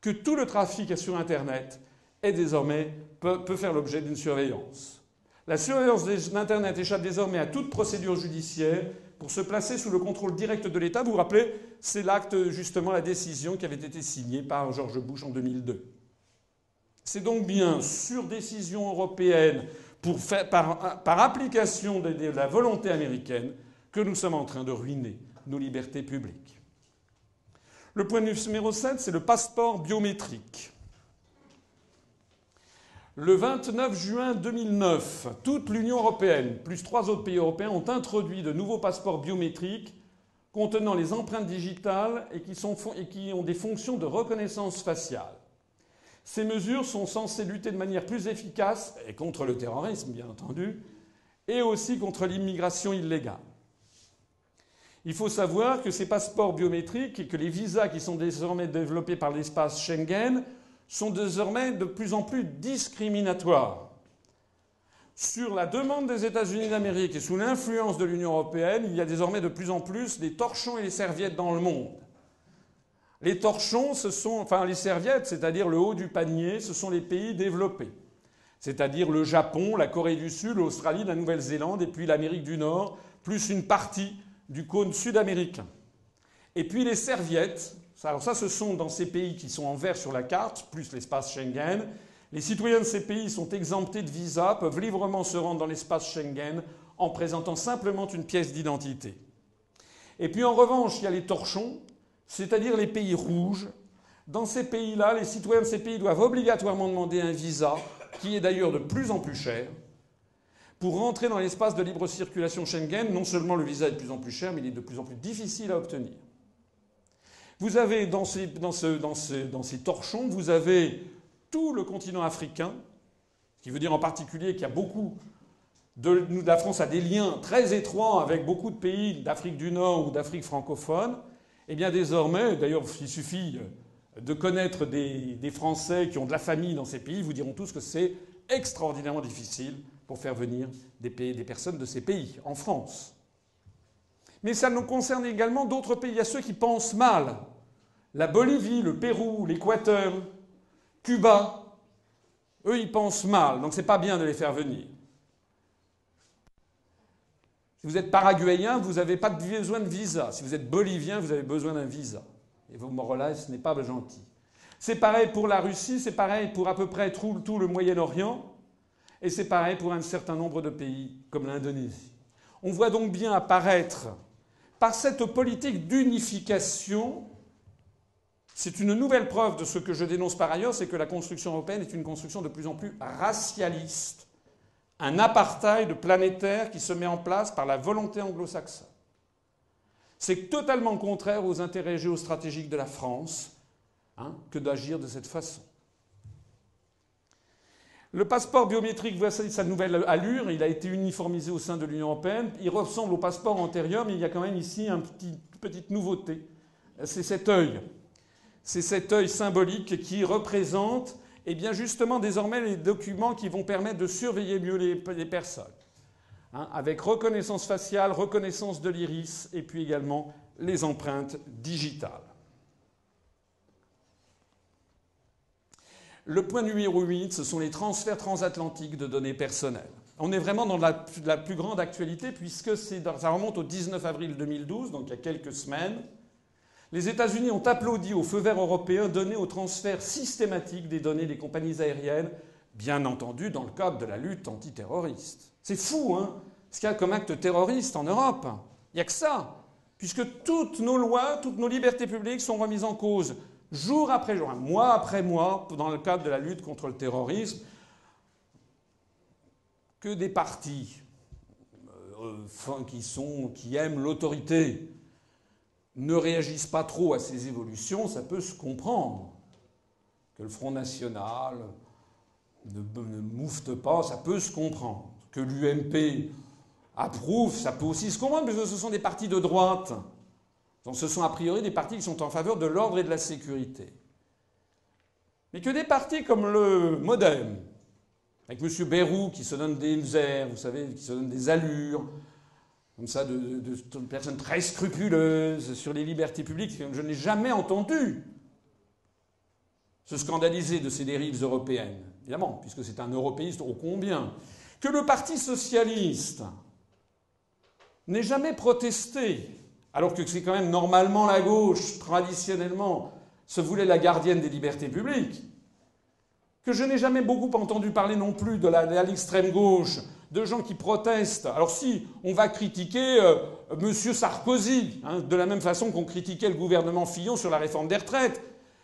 [SPEAKER 1] que tout le trafic sur Internet peut faire l'objet d'une surveillance. La surveillance d'Internet échappe désormais à toute procédure judiciaire pour se placer sous le contrôle direct de l'État. Vous vous rappelez, c'est l'acte, justement, la décision qui avait été signée par George Bush en 2002. C'est donc bien sur décision européenne, par application de la volonté américaine, que nous sommes en train de ruiner nos libertés publiques. Le point numéro 7, c'est le passeport biométrique. Le 29 juin 2009, toute l'Union européenne, plus 3 autres pays européens, ont introduit de nouveaux passeports biométriques contenant les empreintes digitales et qui ont des fonctions de reconnaissance faciale. Ces mesures sont censées lutter de manière plus efficace, et contre le terrorisme bien entendu, et aussi contre l'immigration illégale. Il faut savoir que ces passeports biométriques et que les visas qui sont désormais développés par l'espace Schengen sont désormais de plus en plus discriminatoires. Sur la demande des États-Unis d'Amérique et sous l'influence de l'Union européenne, il y a désormais de plus en plus des torchons et les serviettes dans le monde. Les torchons, les serviettes, c'est-à-dire le haut du panier, ce sont les pays développés. C'est-à-dire le Japon, la Corée du Sud, l'Australie, la Nouvelle-Zélande et puis l'Amérique du Nord, plus une partie du cône sud-américain. Et puis les serviettes, alors ça ce sont dans ces pays qui sont en vert sur la carte, plus l'espace Schengen. Les citoyens de ces pays sont exemptés de visa, peuvent librement se rendre dans l'espace Schengen en présentant simplement une pièce d'identité. Et puis en revanche, il y a les torchons, c'est-à-dire les pays rouges. Dans ces pays-là, les citoyens de ces pays doivent obligatoirement demander un visa, qui est d'ailleurs de plus en plus cher. Pour rentrer dans l'espace de libre circulation Schengen, non seulement le visa est de plus en plus cher, mais il est de plus en plus difficile à obtenir. Vous avez dans ces torchons, vous avez tout le continent africain, ce qui veut dire en particulier qu'il y a beaucoup la France a des liens très étroits avec beaucoup de pays d'Afrique du Nord ou d'Afrique francophone. Eh bien désormais, d'ailleurs il suffit de connaître des Français qui ont de la famille dans ces pays, ils vous diront tous que c'est extraordinairement difficile pour faire venir des personnes de ces pays en France. Mais ça nous concerne également d'autres pays. Il y a ceux qui pensent mal. La Bolivie, le Pérou, l'Équateur, Cuba, eux, ils pensent mal, donc c'est pas bien de les faire venir. Si vous êtes paraguayen, vous n'avez pas besoin de visa. Si vous êtes bolivien, vous avez besoin d'un visa. Et vous me relâchez, ce n'est pas gentil. C'est pareil pour la Russie, c'est pareil pour à peu près tout le Moyen-Orient, et c'est pareil pour un certain nombre de pays, comme l'Indonésie. On voit donc bien apparaître, par cette politique d'unification, c'est une nouvelle preuve de ce que je dénonce par ailleurs, c'est que la construction européenne est une construction de plus en plus racialiste. Un apartheid planétaire qui se met en place par la volonté anglo-saxonne. C'est totalement contraire aux intérêts géostratégiques de la France que d'agir de cette façon. Le passeport biométrique voit sa nouvelle allure. Il a été uniformisé au sein de l'Union européenne. Il ressemble au passeport antérieur, mais il y a quand même ici une petite nouveauté. C'est cet œil. C'est cet œil symbolique qui représente, eh bien justement, désormais les documents qui vont permettre de surveiller mieux les personnes. Avec reconnaissance faciale, reconnaissance de l'iris, et puis également les empreintes digitales. Le point numéro 8, ce sont les transferts transatlantiques de données personnelles. On est vraiment dans la plus grande actualité, puisque ça remonte au 19 avril 2012, donc il y a quelques semaines. Les États-Unis ont applaudi au feu vert européen donné au transfert systématique des données des compagnies aériennes, bien entendu dans le cadre de la lutte antiterroriste. C'est fou, ce qu'il y a comme acte terroriste en Europe. Il n'y a que ça. Puisque toutes nos lois, toutes nos libertés publiques sont remises en cause, jour après jour, mois après mois, dans le cadre de la lutte contre le terrorisme, que des partis qui aiment l'autorité ne réagissent pas trop à ces évolutions, ça peut se comprendre. Que le Front National ne moufte pas, ça peut se comprendre. Que l'UMP approuve, ça peut aussi se comprendre, parce que ce sont des partis de droite. Donc ce sont a priori des partis qui sont en faveur de l'ordre et de la sécurité. Mais que des partis comme le MoDem, avec M. Bayrou qui se donne des airs, vous savez, qui se donne des allures, comme ça, de personnes très scrupuleuses sur les libertés publiques, je n'ai jamais entendu se scandaliser de ces dérives européennes, évidemment, puisque c'est un européiste ô combien. Que le Parti socialiste n'ait jamais protesté, alors que c'est quand même normalement la gauche, traditionnellement, se voulait la gardienne des libertés publiques, que je n'ai jamais beaucoup entendu parler non plus de l'extrême gauche, de gens qui protestent. Alors si, on va critiquer M. Sarkozy, de la même façon qu'on critiquait le gouvernement Fillon sur la réforme des retraites,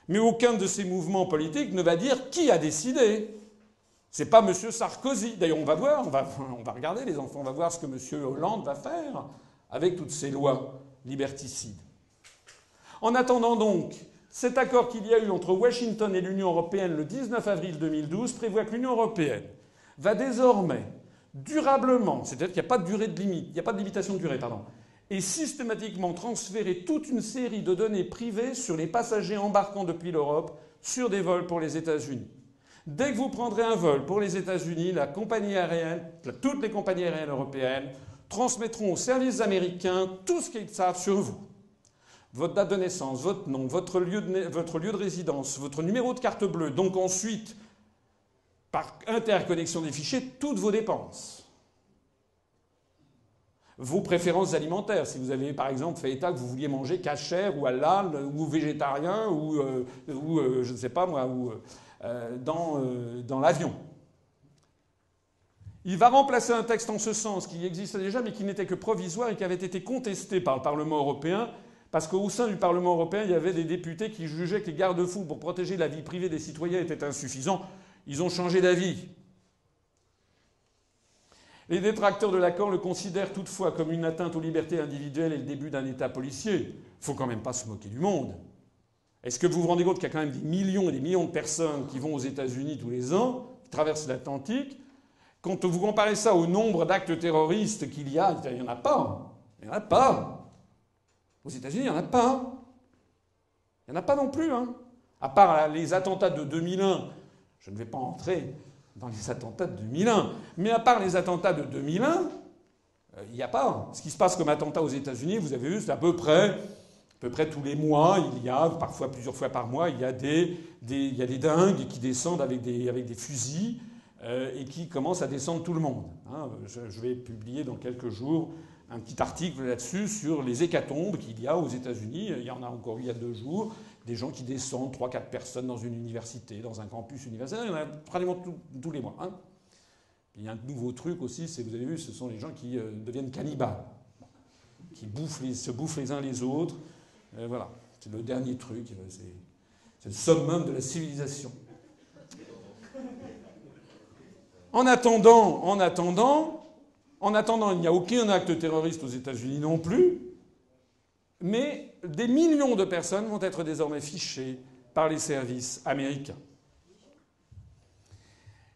[SPEAKER 1] mais aucun de ces mouvements politiques ne va dire qui a décidé. C'est pas M. Sarkozy. D'ailleurs, on va voir, on va regarder les enfants, on va voir ce que M. Hollande va faire avec toutes ces lois liberticides. En attendant donc, Cet accord qu'il y a eu entre Washington et l'Union européenne le 19 avril 2012 prévoit que l'Union européenne va désormais durablement, c'est-à-dire qu'il n'y a pas de durée de limite, il n'y a pas de limitation de durée, pardon, et systématiquement transférer toute une série de données privées sur les passagers embarquant depuis l'Europe sur des vols pour les États-Unis. Dès que vous prendrez un vol pour les États-Unis, la compagnie aérienne, toutes les compagnies aériennes européennes transmettront aux services américains tout ce qu'ils savent sur vous. Votre date de naissance, votre nom, votre lieu de résidence, votre numéro de carte bleue, donc ensuite, par interconnexion des fichiers, toutes vos dépenses. Vos préférences alimentaires, si vous avez par exemple fait état que vous vouliez manger kasher ou halal ou végétarien ou je ne sais pas moi, ou dans l'avion. Il va remplacer un texte en ce sens qui existait déjà mais qui n'était que provisoire et qui avait été contesté par le Parlement européen parce qu'au sein du Parlement européen, il y avait des députés qui jugeaient que les garde-fous pour protéger la vie privée des citoyens étaient insuffisants. Ils ont changé d'avis. Les détracteurs de l'accord le considèrent toutefois comme une atteinte aux libertés individuelles et le début d'un État policier. Il ne faut quand même pas se moquer du monde. Est-ce que vous vous rendez compte qu'il y a quand même des millions et des millions de personnes qui vont aux États-Unis tous les ans, qui traversent l'Atlantique? Quand vous comparez ça au nombre d'actes terroristes qu'il y a, il n'y en a pas. Il n'y en a pas. Aux États-Unis, il n'y en a pas. Il n'y en a pas non plus. À part les attentats de 2001, je ne vais pas entrer dans les attentats de 2001. Mais à part les attentats de 2001, il n'y a pas. Ce qui se passe comme attentat aux États-Unis, vous avez vu, c'est à peu près tous les mois, il y a, parfois plusieurs fois par mois, il y a des dingues qui descendent avec des fusils et qui commencent à descendre tout le monde. Je vais publier dans quelques jours un petit article là-dessus sur les hécatombes qu'il y a aux États-Unis. Il y en a encore eu il y a 2 jours. Des gens qui descendent, 3-4 personnes dans une université, dans un campus universitaire. Il y en a pratiquement tous les mois. Il y a un nouveau truc aussi, vous avez vu, ce sont les gens qui deviennent cannibales, qui se bouffent les uns les autres. Voilà, c'est le dernier truc, c'est le summum de la civilisation. En attendant, il n'y a aucun acte terroriste aux États-Unis non plus, mais des millions de personnes vont être désormais fichées par les services américains.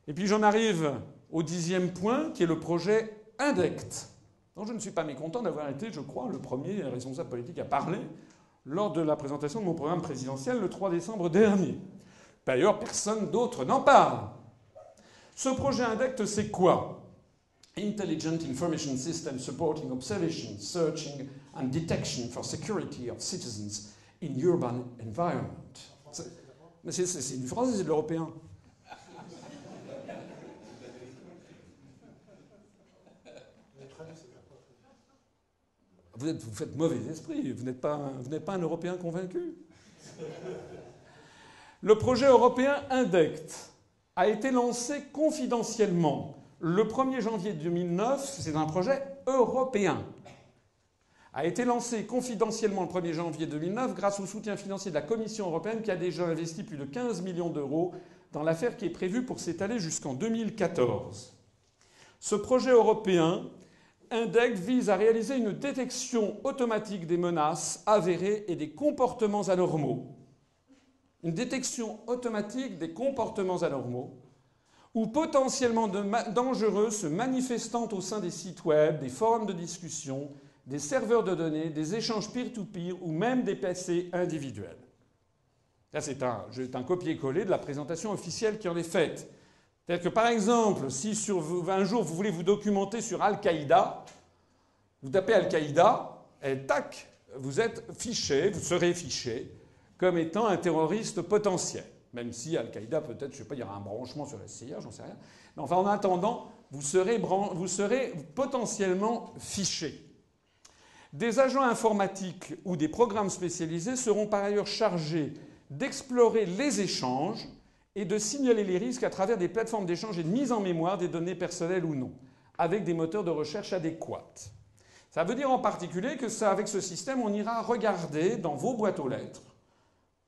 [SPEAKER 1] Et puis j'en arrive au 10e point, qui est le projet INDECT, dont je ne suis pas mécontent d'avoir été, je crois, le premier responsable politique à parler lors de la présentation de mon programme présidentiel le 3 décembre dernier. D'ailleurs, personne d'autre n'en parle. Ce projet INDECT, c'est quoi? Intelligent Information System Supporting Observation, Searching and Detection for Security of Citizens in Urban Environment. Mais c'est du français, c'est de l'européen. Vous faites mauvais esprit, vous n'êtes pas un Européen convaincu. Le projet européen INDECT a été lancé confidentiellement le 1er janvier 2009, c'est un projet européen. A été lancé confidentiellement le 1er janvier 2009 grâce au soutien financier de la Commission européenne qui a déjà investi plus de 15 millions d'euros dans l'affaire qui est prévue pour s'étaler jusqu'en 2014. Ce projet européen, INDECT, vise à réaliser une détection automatique des menaces avérées et des comportements anormaux. Une détection automatique des comportements anormaux ou potentiellement dangereux se manifestant au sein des sites web, des forums de discussion, des serveurs de données, des échanges peer-to-peer ou même des PC individuels. Là, c'est un copier-coller de la présentation officielle qui en est faite. C'est-à-dire que, par exemple, si un jour vous voulez vous documenter sur Al-Qaïda, vous tapez Al-Qaïda et tac, vous êtes fiché, vous serez fiché comme étant un terroriste potentiel. Même si Al-Qaïda, peut-être, je ne sais pas, il y aura un branchement sur la CIA, j'en sais rien. Mais enfin, en attendant, vous serez potentiellement fiché. Des agents informatiques ou des programmes spécialisés seront par ailleurs chargés d'explorer les échanges et de signaler les risques à travers des plateformes d'échange et de mise en mémoire des données personnelles ou non, avec des moteurs de recherche adéquats. Ça veut dire en particulier que avec ce système, on ira regarder dans vos boîtes aux lettres,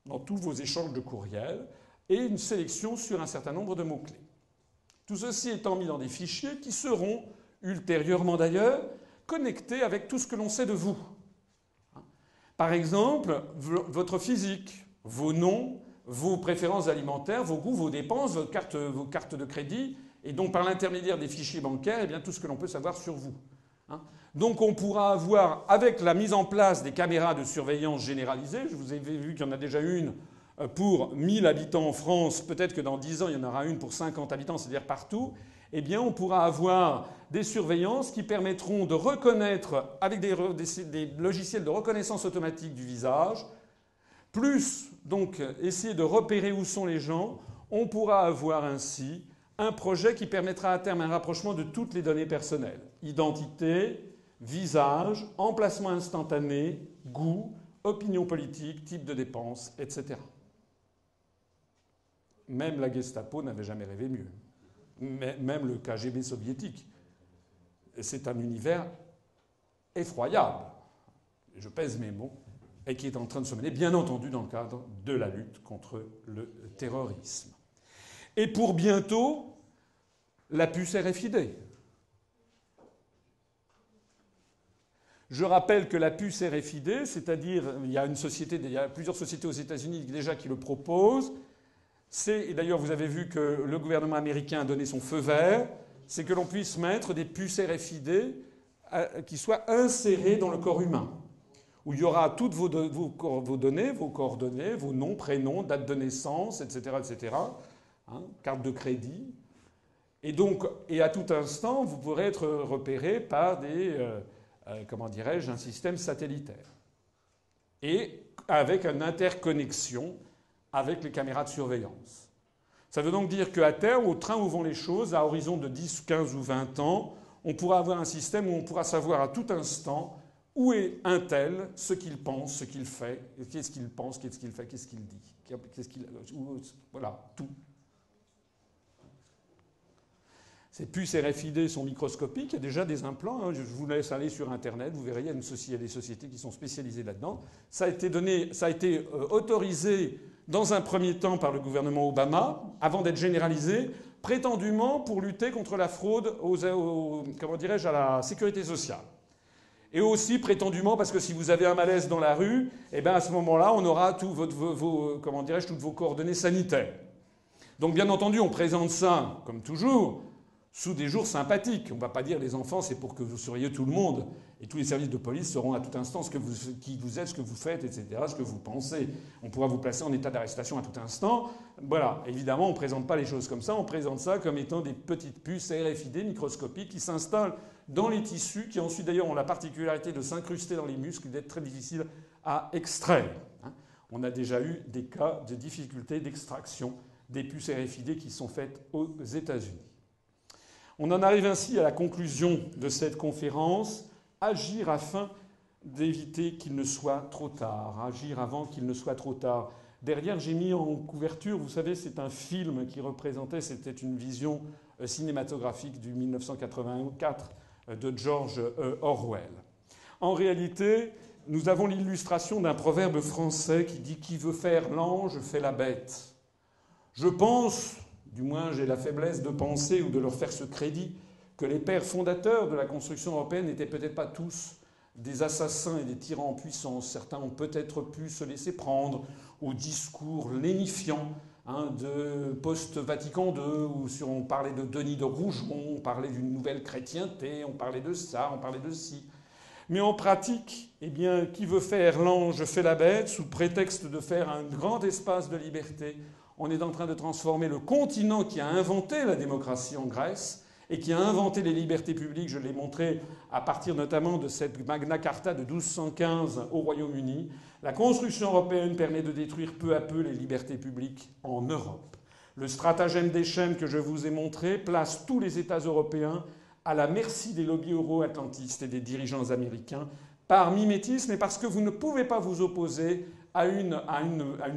[SPEAKER 1] dans tous vos échanges de courriel, et une sélection sur un certain nombre de mots-clés. Tout ceci étant mis dans des fichiers qui seront, ultérieurement d'ailleurs, connectés avec tout ce que l'on sait de vous. Par exemple, votre physique, vos noms, vos préférences alimentaires, vos goûts, vos dépenses, vos cartes de crédit, et donc par l'intermédiaire des fichiers bancaires, eh bien, tout ce que l'on peut savoir sur vous. Hein. Donc on pourra avoir, avec la mise en place des caméras de surveillance généralisées, je vous ai vu qu'il y en a déjà une pour 1000 habitants en France, peut-être que dans 10 ans il y en aura une pour 50 habitants, c'est-à-dire partout, eh bien on pourra avoir des surveillances qui permettront de reconnaître, avec des logiciels de reconnaissance automatique du visage, plus donc essayer de repérer où sont les gens, on pourra avoir ainsi un projet qui permettra à terme un rapprochement de toutes les données personnelles. Identité, visage, emplacement instantané, goût, opinion politique, type de dépenses, etc. Même la Gestapo n'avait jamais rêvé mieux. Même le KGB soviétique. C'est un univers effroyable, je pèse mes mots, et qui est en train de se mener, bien entendu, dans le cadre de la lutte contre le terrorisme. Et pour bientôt, la puce RFID. Je rappelle que la puce RFID, c'est-à-dire, il y a plusieurs sociétés aux États-Unis déjà qui le proposent. Et d'ailleurs, vous avez vu que le gouvernement américain a donné son feu vert. C'est que l'on puisse mettre des puces RFID qui soient insérées dans le corps humain, où il y aura toutes vos données, vos coordonnées, vos noms, prénoms, date de naissance, etc., etc., hein, carte de crédit. Et donc, et à tout instant, vous pourrez être repéré par un système satellitaire. Et avec une interconnexion avec les caméras de surveillance. Ça veut donc dire qu'à terme, au train où vont les choses, à horizon de 10, 15 ou 20 ans, on pourra avoir un système où on pourra savoir à tout instant où est un tel, ce qu'il pense, ce qu'il fait, qu'est-ce qu'il pense, qu'est-ce qu'il fait, qu'est-ce qu'il dit. Voilà, tout. Ces puces RFID sont microscopiques, il y a déjà des implants. Hein. Je vous laisse aller sur Internet, vous verrez, il y a des sociétés qui sont spécialisées là-dedans. Ça a été autorisé dans un premier temps par le gouvernement Obama, avant d'être généralisé, prétendument pour lutter contre la fraude à la sécurité sociale. Et aussi prétendument parce que si vous avez un malaise dans la rue, eh bien à ce moment-là, on aura toutes vos coordonnées sanitaires. Donc bien entendu, on présente ça, comme toujours, sous des jours sympathiques. On ne va pas dire les enfants, c'est pour que vous surveillez tout le monde. Et tous les services de police sauront à tout instant qui vous êtes, ce que vous faites, etc., ce que vous pensez. On pourra vous placer en état d'arrestation à tout instant. Voilà. Évidemment, on ne présente pas les choses comme ça. On présente ça comme étant des petites puces RFID microscopiques qui s'installent dans les tissus, qui ensuite d'ailleurs ont la particularité de s'incruster dans les muscles et d'être très difficiles à extraire. On a déjà eu des cas de difficultés d'extraction des puces RFID qui sont faites aux États-Unis. On en arrive ainsi à la conclusion de cette conférence. Agir afin d'éviter qu'il ne soit trop tard. Agir avant qu'il ne soit trop tard. Derrière, j'ai mis en couverture, vous savez, c'est un film qui représentait, c'était une vision cinématographique du 1984 de George Orwell. En réalité, nous avons l'illustration d'un proverbe français qui dit « Qui veut faire l'ange fait la bête ». Je pense, du moins j'ai la faiblesse de penser ou de leur faire ce crédit, que les pères fondateurs de la construction européenne n'étaient peut-être pas tous des assassins et des tyrans en puissance. Certains ont peut-être pu se laisser prendre au discours lénifiant de post-Vatican II, où on parlait de Denis de Rougemont, on parlait d'une nouvelle chrétienté, on parlait de ça, on parlait de ci. Mais en pratique, eh bien, qui veut faire l'ange fait la bête, sous prétexte de faire un grand espace de liberté. On est en train de transformer le continent qui a inventé la démocratie en Grèce et qui a inventé les libertés publiques, je l'ai montré à partir notamment de cette Magna Carta de 1215 au Royaume-Uni. La construction européenne permet de détruire peu à peu les libertés publiques en Europe. Le stratagème des chaînes que je vous ai montré place tous les États européens à la merci des lobbies euro-atlantistes et des dirigeants américains par mimétisme et parce que vous ne pouvez pas vous opposer à une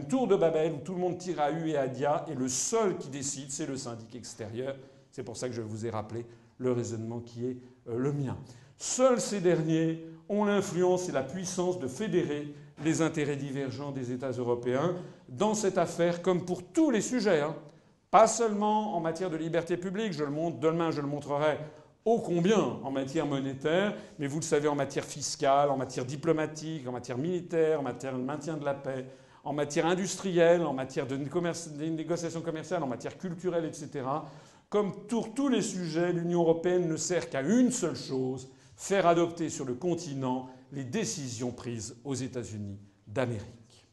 [SPEAKER 1] tour de Babel où tout le monde tire à U et à Dia et le seul qui décide, c'est le syndic extérieur. C'est pour ça que je vous ai rappelé le raisonnement qui est le mien. Seuls ces derniers ont l'influence et la puissance de fédérer les intérêts divergents des États européens dans cette affaire, comme pour tous les sujets. Pas seulement en matière de liberté publique, demain je le montrerai ô combien en matière monétaire, mais vous le savez en matière fiscale, en matière diplomatique, en matière militaire, en matière de maintien de la paix, en matière industrielle, en matière de négociations commerciales, en matière culturelle, etc. Comme pour tous les sujets, l'Union européenne ne sert qu'à une seule chose, faire adopter sur le continent les décisions prises aux États-Unis d'Amérique.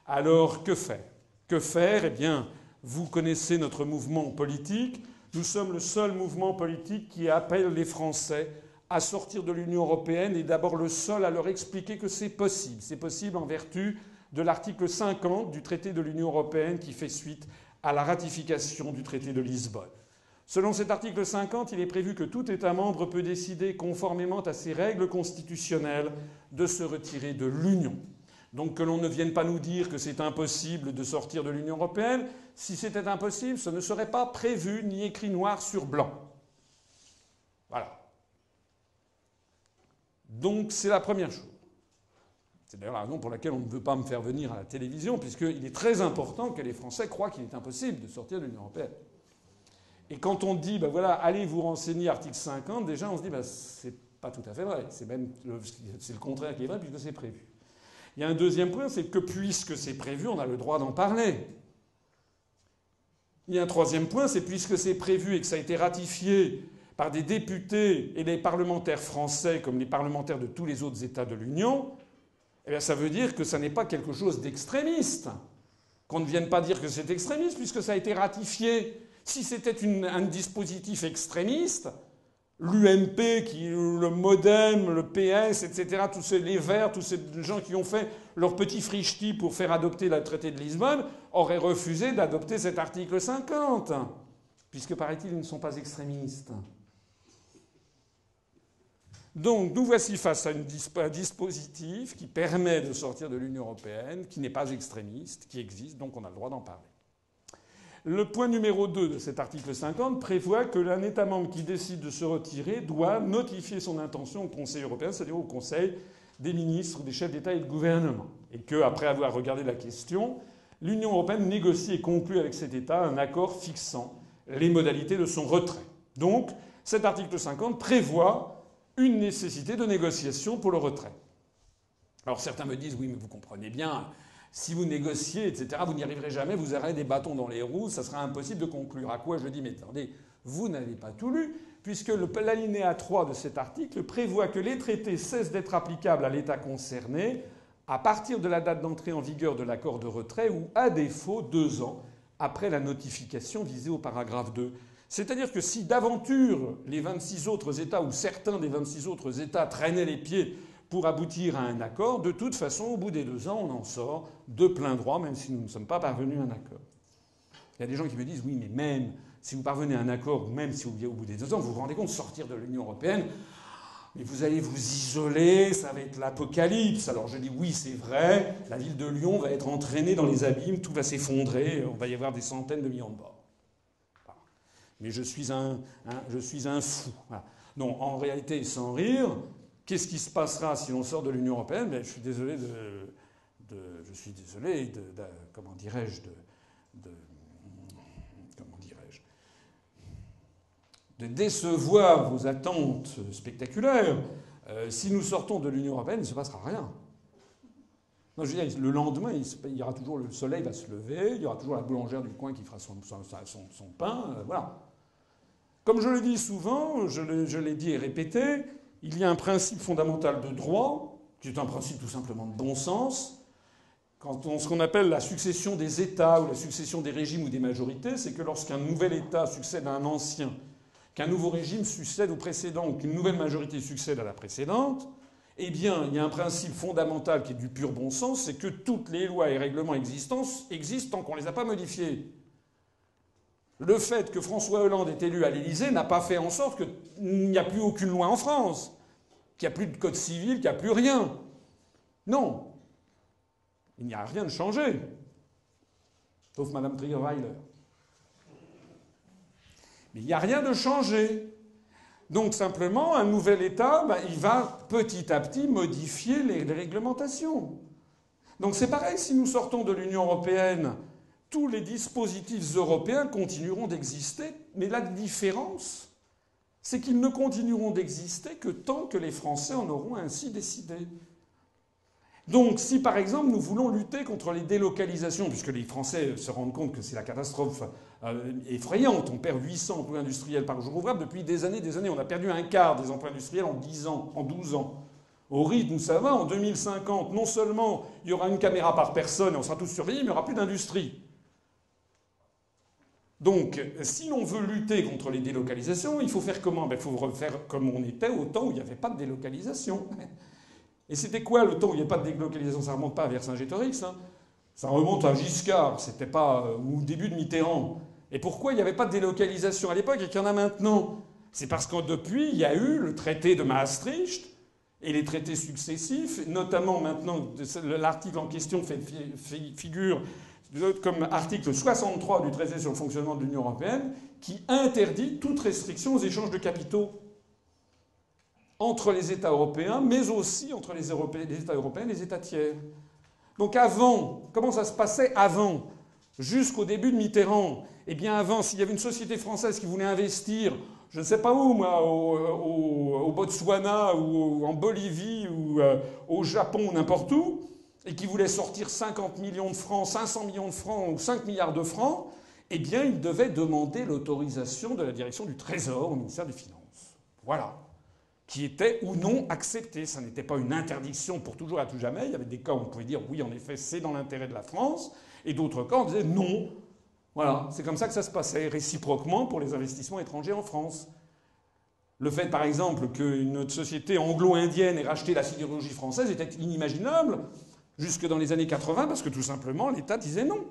[SPEAKER 1] Alors, que faire? Que faire? Eh bien, vous connaissez notre mouvement politique. Nous sommes le seul mouvement politique qui appelle les Français à sortir de l'Union européenne et d'abord le seul à leur expliquer que c'est possible. C'est possible en vertu de l'article 50 du traité de l'Union européenne qui fait suite à la ratification du traité de Lisbonne. Selon cet article 50, il est prévu que tout État membre peut décider, conformément à ses règles constitutionnelles, de se retirer de l'Union. Donc que l'on ne vienne pas nous dire que c'est impossible de sortir de l'Union européenne. Si c'était impossible, ce ne serait pas prévu ni écrit noir sur blanc. Voilà. Donc c'est la première chose. C'est d'ailleurs la raison pour laquelle on ne veut pas me faire venir à la télévision, puisqu'il est très important que les Français croient qu'il est impossible de sortir de l'Union européenne. Et quand on dit, voilà, allez vous renseigner article 50, déjà on se dit, c'est pas tout à fait vrai. C'est le contraire qui est vrai, puisque c'est prévu. Il y a un deuxième point, c'est que puisque c'est prévu, on a le droit d'en parler. Il y a un troisième point, c'est puisque c'est prévu et que ça a été ratifié par des députés et des parlementaires français comme les parlementaires de tous les autres États de l'Union, eh bien ça veut dire que ça n'est pas quelque chose d'extrémiste. Qu'on ne vienne pas dire que c'est extrémiste puisque ça a été ratifié. Si c'était un dispositif extrémiste, l'UMP, le MoDem, le PS, etc., les Verts, tous ces gens qui ont fait leur petit frichti pour faire adopter le traité de Lisbonne, auraient refusé d'adopter cet article 50. Puisque, paraît-il, ils ne sont pas extrémistes. Donc, nous voici face à un dispositif qui permet de sortir de l'Union européenne, qui n'est pas extrémiste, qui existe, donc on a le droit d'en parler. Le point numéro 2 de cet article 50 prévoit que un État membre qui décide de se retirer doit notifier son intention au Conseil européen, c'est-à-dire au Conseil des ministres, des chefs d'État et de gouvernement. Et qu'après avoir regardé la question, l'Union européenne négocie et conclut avec cet État un accord fixant les modalités de son retrait. Donc, cet article 50 prévoit une nécessité de négociation pour le retrait. Alors certains me disent, oui, mais vous comprenez bien, si vous négociez, etc., vous n'y arriverez jamais, vous aurez des bâtons dans les roues, ça sera impossible de conclure. À quoi je dis, mais attendez, vous n'avez pas tout lu, puisque l'alinéa 3 de cet article prévoit que les traités cessent d'être applicables à l'État concerné à partir de la date d'entrée en vigueur de l'accord de retrait ou, à défaut, 2 ans après la notification visée au paragraphe 2. C'est-à-dire que si d'aventure les 26 autres États ou certains des 26 autres États traînaient les pieds pour aboutir à un accord, de toute façon, au bout des 2 ans, on en sort de plein droit, même si nous ne sommes pas parvenus à un accord. Il y a des gens qui me disent, oui, mais même si vous parvenez à un accord, ou même si au bout des 2 ans, vous vous rendez compte, sortir de l'Union européenne, mais vous allez vous isoler, ça va être l'apocalypse. Alors je dis, oui, c'est vrai, la ville de Lyon va être entraînée dans les abîmes, tout va s'effondrer, on va y avoir des centaines de millions de morts. Voilà. Mais je suis un fou. Voilà. Non, en réalité, sans rire, qu'est-ce qui se passera si on sort de l'Union européenne? Ben, je suis désolé comment dirais-je, de décevoir vos attentes spectaculaires. Si nous sortons de l'Union européenne, il ne se passera rien. Non, je veux dire, le lendemain, il y aura toujours le soleil va se lever, il y aura toujours la boulangère du coin qui fera son pain, voilà. Comme je le dis souvent, je l'ai dit et répété, il y a un principe fondamental de droit, qui est un principe tout simplement de bon sens. Ce qu'on appelle la succession des États ou la succession des régimes ou des majorités, c'est que lorsqu'un nouvel État succède à un ancien, qu'un nouveau régime succède au précédent ou qu'une nouvelle majorité succède à la précédente, eh bien, il y a un principe fondamental qui est du pur bon sens, c'est que toutes les lois et règlements existent tant qu'on ne les a pas modifiés. Le fait que François Hollande est élu à l'Élysée n'a pas fait en sorte qu'il n'y a plus aucune loi en France, qu'il n'y a plus de code civil, qu'il n'y a plus rien. Non. Il n'y a rien de changé. Sauf Mme Trierweiler. Mais il n'y a rien de changé. Donc simplement, un nouvel État, il va petit à petit modifier les réglementations. Donc c'est pareil, si nous sortons de l'Union européenne, tous les dispositifs européens continueront d'exister, mais la différence, c'est qu'ils ne continueront d'exister que tant que les Français en auront ainsi décidé. Donc si par exemple nous voulons lutter contre les délocalisations, puisque les Français se rendent compte que c'est la catastrophe effrayante, on perd 800 emplois industriels par jour ouvrable depuis des années, on a perdu un quart des emplois industriels en 10 ans, en 12 ans. Au rythme où ça va, en 2050, non seulement il y aura une caméra par personne et on sera tous surveillés, mais il n'y aura plus d'industrie. Donc, si l'on veut lutter contre les délocalisations, il faut faire comment? Il faut refaire comme on était au temps où il n'y avait pas de délocalisation. Et c'était quoi le temps où il n'y avait pas de délocalisation? Ça ne remonte pas à Vercingétorix, hein. Ça remonte à Giscard, c'était pas au début de Mitterrand. Et pourquoi il n'y avait pas de délocalisation à l'époque et qu'il y en a maintenant? C'est parce que depuis, il y a eu le traité de Maastricht et les traités successifs, notamment maintenant, l'article en question figure comme article 63 du traité sur le fonctionnement de l'Union européenne, qui interdit toute restriction aux échanges de capitaux entre les États européens, mais aussi entre les États européens et les États tiers. Donc avant, comment ça se passait avant? Jusqu'au début de Mitterrand. Eh bien avant, s'il y avait une société française qui voulait investir, je ne sais pas où, moi, au Botswana ou en Bolivie ou au Japon ou n'importe où, et qui voulait sortir 50 millions de francs, 500 millions de francs ou 5 milliards de francs, eh bien il devait demander l'autorisation de la direction du Trésor au ministère des Finances. Voilà. Qui était ou non accepté. Ça n'était pas une interdiction pour toujours et à tout jamais. Il y avait des cas où on pouvait dire oui, en effet, c'est dans l'intérêt de la France, et d'autres cas on disait non. Voilà, c'est comme ça que ça se passait, réciproquement pour les investissements étrangers en France. Le fait, par exemple, qu'une société anglo-indienne ait racheté la sidérurgie française était inimaginable jusque dans les années 80, parce que tout simplement, l'État disait non.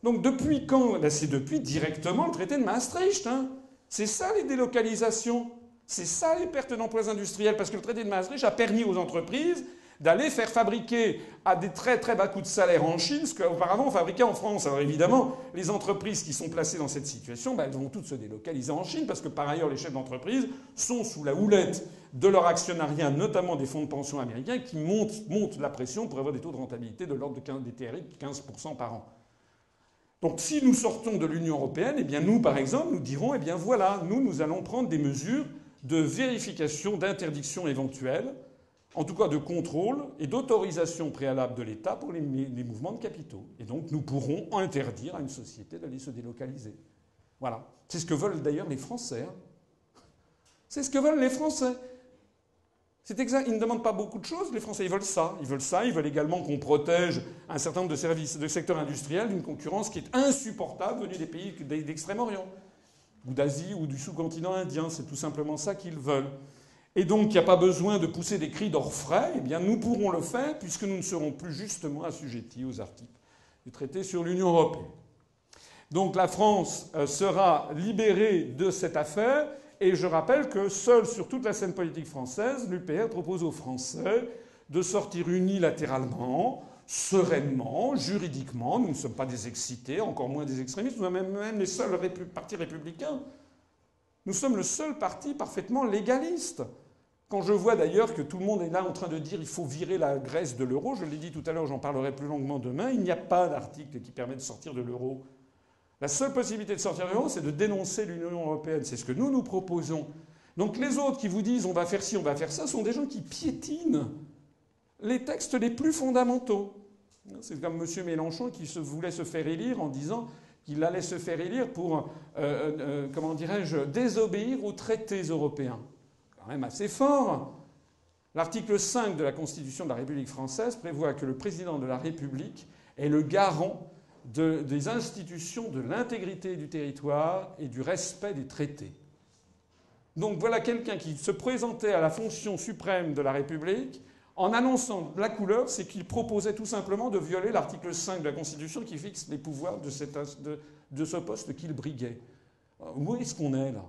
[SPEAKER 1] Donc depuis quand? Ben, c'est depuis directement le traité de Maastricht. Hein. C'est ça les délocalisations. C'est ça les pertes d'emplois industriels, parce que le traité de Maastricht a permis aux entreprises d'aller faire fabriquer à des très très bas coûts de salaire en Chine ce qu'auparavant on fabriquait en France. Alors évidemment, les entreprises qui sont placées dans cette situation, ben, elles vont toutes se délocaliser en Chine, parce que par ailleurs les chefs d'entreprise sont sous la houlette de leur actionnariat, notamment des fonds de pension américains, qui montent la pression pour avoir des taux de rentabilité de l'ordre des TRI de 15% par an. Donc si nous sortons de l'Union européenne, eh bien nous, par exemple, nous dirons, eh bien voilà, nous allons prendre des mesures de vérification, d'interdiction éventuelle, en tout cas de contrôle et d'autorisation préalable de l'État pour les mouvements de capitaux. Et donc nous pourrons interdire à une société d'aller se délocaliser. Voilà. C'est ce que veulent d'ailleurs les Français. Hein. C'est ce que veulent les Français. C'est exact. Ils ne demandent pas beaucoup de choses, les Français. Ils veulent ça. Ils veulent ça. Ils veulent également qu'on protège un certain nombre de services, de secteurs industriels d'une concurrence qui est insupportable venue des pays d'Extrême-Orient, ou d'Asie, ou du sous-continent indien. C'est tout simplement ça qu'ils veulent. Et donc, il n'y a pas besoin de pousser des cris d'orfraie. Eh bien, nous pourrons le faire puisque nous ne serons plus justement assujettis aux articles du traité sur l'Union européenne. Donc, la France sera libérée de cette affaire. Et je rappelle que seul sur toute la scène politique française, l'UPR propose aux Français de sortir unilatéralement, sereinement, juridiquement. Nous ne sommes pas des excités, encore moins des extrémistes. Nous sommes même les seuls partis républicains. Nous sommes le seul parti parfaitement légaliste. Quand je vois d'ailleurs que tout le monde est là en train de dire qu'il faut virer la Grèce de l'euro, je l'ai dit tout à l'heure, j'en parlerai plus longuement demain, il n'y a pas d'article qui permet de sortir de l'euro. La seule possibilité de sortir de l'euro, c'est de dénoncer l'Union européenne. C'est ce que nous proposons. Donc les autres qui vous disent on va faire ci, on va faire ça, sont des gens qui piétinent les textes les plus fondamentaux. C'est comme M. Mélenchon qui voulait se faire élire en disant qu'il allait se faire élire pour, comment dirais-je, désobéir aux traités européens. Quand même assez fort. L'article 5 de la Constitution de la République française prévoit que le président de la République est le garant des institutions, de l'intégrité du territoire et du respect des traités. Donc voilà quelqu'un qui se présentait à la fonction suprême de la République en annonçant la couleur, c'est qu'il proposait tout simplement de violer l'article 5 de la Constitution qui fixe les pouvoirs de ce poste qu'il briguait. Où est-ce qu'on est là?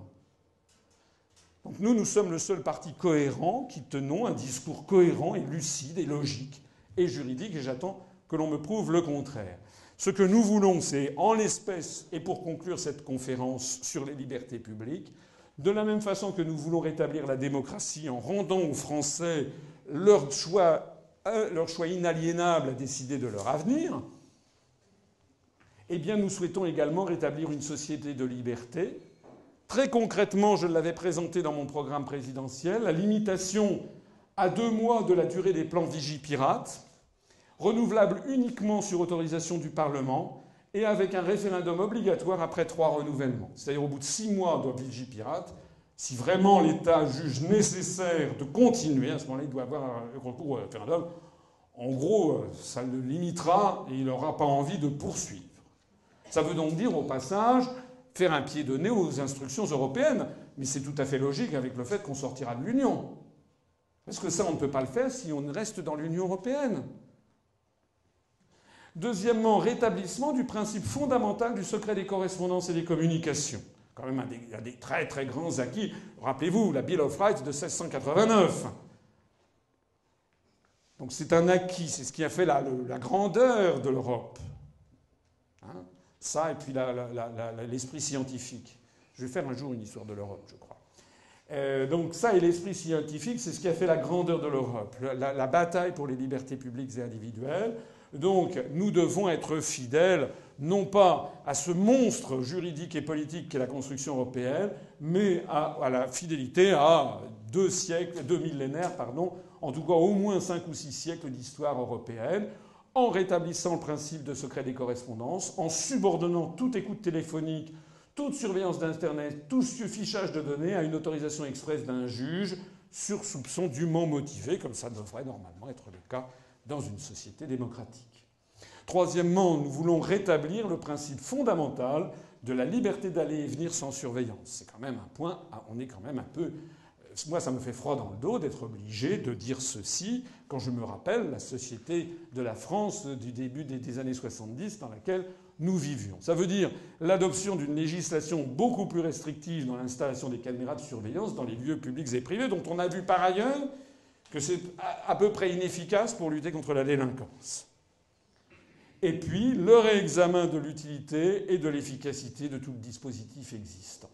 [SPEAKER 1] Donc nous sommes le seul parti cohérent qui tenons un discours cohérent et lucide et logique et juridique, et j'attends que l'on me prouve le contraire. Ce que nous voulons, c'est, en l'espèce, et pour conclure cette conférence sur les libertés publiques, de la même façon que nous voulons rétablir la démocratie en rendant aux Français leur choix inaliénable à décider de leur avenir, eh bien nous souhaitons également rétablir une société de liberté. Très concrètement, je l'avais présenté dans mon programme présidentiel, la limitation à 2 mois de la durée des plans Vigipirate, renouvelable uniquement sur autorisation du Parlement et avec un référendum obligatoire après 3 renouvellements. C'est-à-dire au bout de 6 mois de Vigipirate, si vraiment l'État juge nécessaire de continuer, à ce moment-là, il doit avoir un recours au référendum. En gros, ça le limitera et il n'aura pas envie de poursuivre. Ça veut donc dire, au passage, faire un pied de nez aux instructions européennes. Mais c'est tout à fait logique avec le fait qu'on sortira de l'Union. Parce que ça, on ne peut pas le faire si on reste dans l'Union européenne. Deuxièmement, rétablissement du principe fondamental du secret des correspondances et des communications. Quand même un des très très grands acquis. Rappelez-vous, la Bill of Rights de 1689. Donc c'est un acquis, c'est ce qui a fait la grandeur de l'Europe. Hein, ça, et puis l'esprit scientifique. Je vais faire un jour une histoire de l'Europe, je crois. Donc ça et l'esprit scientifique, c'est ce qui a fait la grandeur de l'Europe. La bataille pour les libertés publiques et individuelles. Donc nous devons être fidèles, non pas à ce monstre juridique et politique qu'est la construction européenne, mais à la fidélité à 2 millénaires, en tout cas au moins 5 ou 6 siècles d'histoire européenne, en rétablissant le principe de secret des correspondances, en subordonnant toute écoute téléphonique, toute surveillance d'Internet, tout fichage de données à une autorisation expresse d'un juge sur soupçon dûment motivé, comme ça devrait normalement être le cas dans une société démocratique. Troisièmement, nous voulons rétablir le principe fondamental de la liberté d'aller et venir sans surveillance. C'est quand même un point, on est quand même un peu... Moi, ça me fait froid dans le dos d'être obligé de dire ceci quand je me rappelle la société de la France du début des années 70 dans laquelle nous vivions. Ça veut dire l'adoption d'une législation beaucoup plus restrictive dans l'installation des caméras de surveillance dans les lieux publics et privés, dont on a vu par ailleurs que c'est à peu près inefficace pour lutter contre la délinquance. Et puis, le réexamen de l'utilité et de l'efficacité de tout le dispositif existant.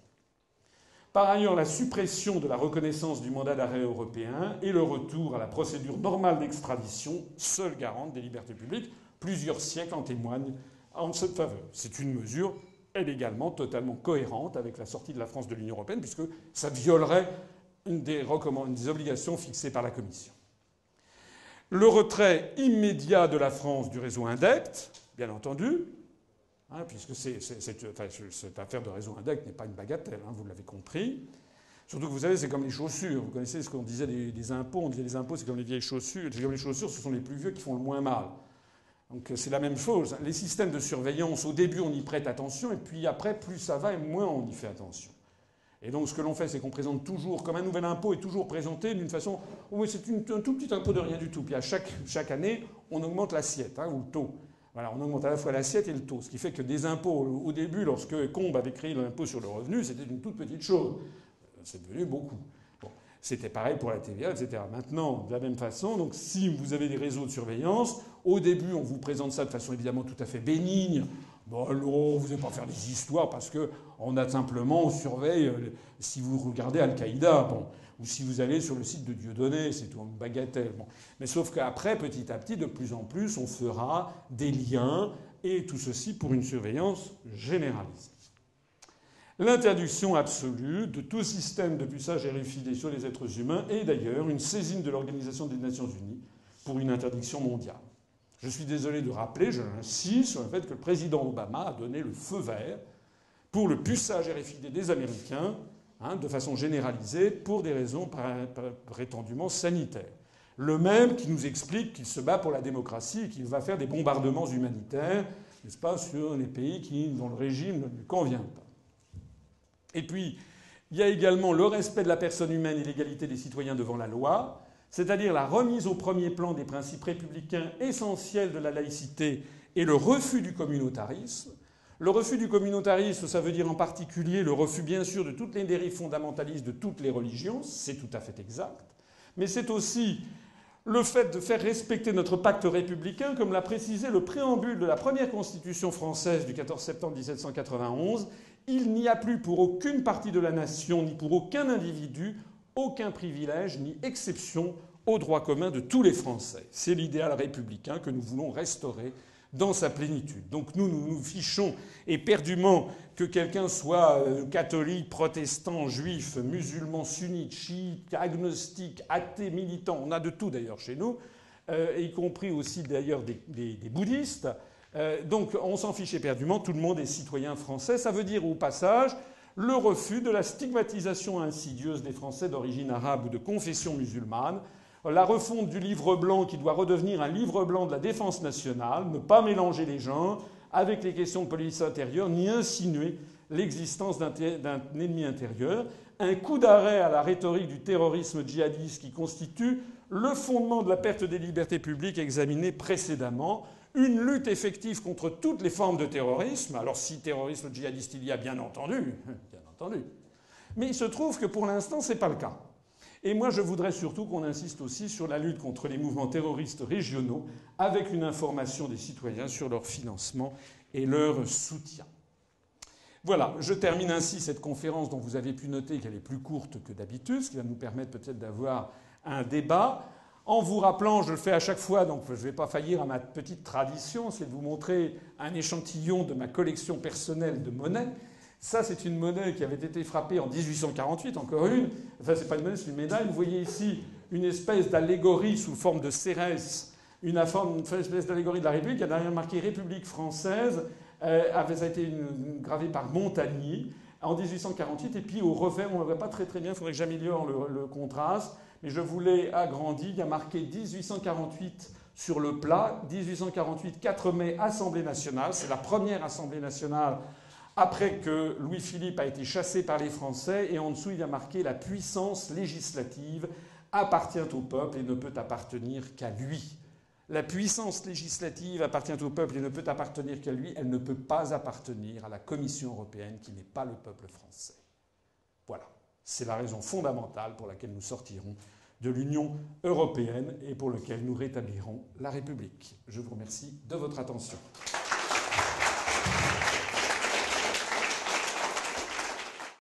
[SPEAKER 1] Par ailleurs, la suppression de la reconnaissance du mandat d'arrêt européen et le retour à la procédure normale d'extradition, seule garante des libertés publiques. Plusieurs siècles en témoignent en cette faveur. C'est une mesure, elle également, totalement cohérente avec la sortie de la France de l'Union européenne, puisque ça violerait une des obligations fixées par la Commission. Le retrait immédiat de la France du réseau INDECT, bien entendu, puisque cette affaire de réseau INDECT n'est pas une bagatelle, vous l'avez compris. Surtout que vous savez, c'est comme les chaussures. Vous connaissez ce qu'on disait des impôts. On disait les impôts, c'est comme les vieilles chaussures. C'est comme les chaussures, ce sont les plus vieux qui font le moins mal. Donc c'est la même chose. Les systèmes de surveillance, au début, on y prête attention, et puis après, plus ça va, et moins on y fait attention. Et donc ce que l'on fait, c'est qu'on présente toujours, comme un nouvel impôt est toujours présenté d'une façon... Oui, c'est un tout petit impôt de rien du tout. Puis à chaque année, on augmente l'assiette, ou le taux. Voilà, on augmente à la fois l'assiette et le taux. Ce qui fait que des impôts, au début, lorsque Combes avait créé l'impôt sur le revenu, c'était une toute petite chose. C'est devenu beaucoup. Bon, c'était pareil pour la TVA, etc. Maintenant, de la même façon, donc si vous avez des réseaux de surveillance, au début, on vous présente ça de façon évidemment tout à fait bénigne. Bon, non, vous n'allez pas faire des histoires parce que on surveille, si vous regardez Al-Qaïda, bon, ou si vous allez sur le site de Dieudonné, c'est tout une bagatelle. Bon. Mais sauf qu'après, petit à petit, de plus en plus, on fera des liens, et tout ceci pour une surveillance généralisée. L'interdiction absolue de tout système de puçage RFID sur les êtres humains et d'ailleurs une saisine de l'Organisation des Nations Unies pour une interdiction mondiale. Je suis désolé de rappeler, je insiste sur le fait que le président Obama a donné le feu vert pour le puçage RFID des Américains, de façon généralisée, pour des raisons prétendument sanitaires. Le même qui nous explique qu'il se bat pour la démocratie et qu'il va faire des bombardements humanitaires, n'est-ce pas, sur les pays dont le régime ne lui convient pas. Et puis, il y a également le respect de la personne humaine et l'égalité des citoyens devant la loi, c'est-à-dire la remise au premier plan des principes républicains essentiels de la laïcité et le refus du communautarisme. Le refus du communautarisme, ça veut dire en particulier le refus, bien sûr, de toutes les dérives fondamentalistes de toutes les religions, c'est tout à fait exact, mais c'est aussi le fait de faire respecter notre pacte républicain, comme l'a précisé le préambule de la première Constitution française du 14 septembre 1791, il n'y a plus pour aucune partie de la nation, ni pour aucun individu, aucun privilège ni exception au droit commun de tous les Français. C'est l'idéal républicain que nous voulons restaurer dans sa plénitude. Donc nous fichons éperdument que quelqu'un soit catholique, protestant, juif, musulman, sunnite, chiite, agnostique, athée, militant, on a de tout d'ailleurs chez nous, y compris aussi d'ailleurs des bouddhistes. Donc on s'en fiche éperdument, tout le monde est citoyen français. Ça veut dire au passage le refus de la stigmatisation insidieuse des Français d'origine arabe ou de confession musulmane, la refonte du livre blanc qui doit redevenir un livre blanc de la défense nationale, ne pas mélanger les genres avec les questions de politique intérieure, ni insinuer l'existence d'un ennemi intérieur, un coup d'arrêt à la rhétorique du terrorisme djihadiste qui constitue le fondement de la perte des libertés publiques examinée précédemment, une lutte effective contre toutes les formes de terrorisme. Alors si terrorisme djihadiste il y a, bien entendu. Mais il se trouve que pour l'instant, ce n'est pas le cas. Et moi, je voudrais surtout qu'on insiste aussi sur la lutte contre les mouvements terroristes régionaux, avec une information des citoyens sur leur financement et leur soutien. Voilà, je termine ainsi cette conférence dont vous avez pu noter qu'elle est plus courte que d'habitude, ce qui va nous permettre peut-être d'avoir un débat. En vous rappelant, je le fais à chaque fois, donc je ne vais pas faillir à ma petite tradition, c'est de vous montrer un échantillon de ma collection personnelle de monnaies. Ça, c'est une monnaie qui avait été frappée en 1848, encore une. Enfin, c'est pas une monnaie, c'est une médaille. Vous voyez ici une espèce d'allégorie sous forme de Cérès, une espèce d'allégorie de la République. Il y a derrière marqué République française. Ça a été gravée par Montagny en 1848. Et puis au revers, on ne le voit pas très très bien, il faudrait que j'améliore le contraste. Mais je vous l'ai agrandi. Il y a marqué 1848 sur le plat. 1848, 4 mai, Assemblée nationale. C'est la première Assemblée nationale après que Louis-Philippe a été chassé par les Français. Et en dessous, il y a marqué la puissance législative appartient au peuple et ne peut appartenir qu'à lui. La puissance législative appartient au peuple et ne peut appartenir qu'à lui. Elle ne peut pas appartenir à la Commission européenne qui n'est pas le peuple français. Voilà. C'est la raison fondamentale pour laquelle nous sortirons de l'Union européenne et pour laquelle nous rétablirons la République. Je vous remercie de votre attention.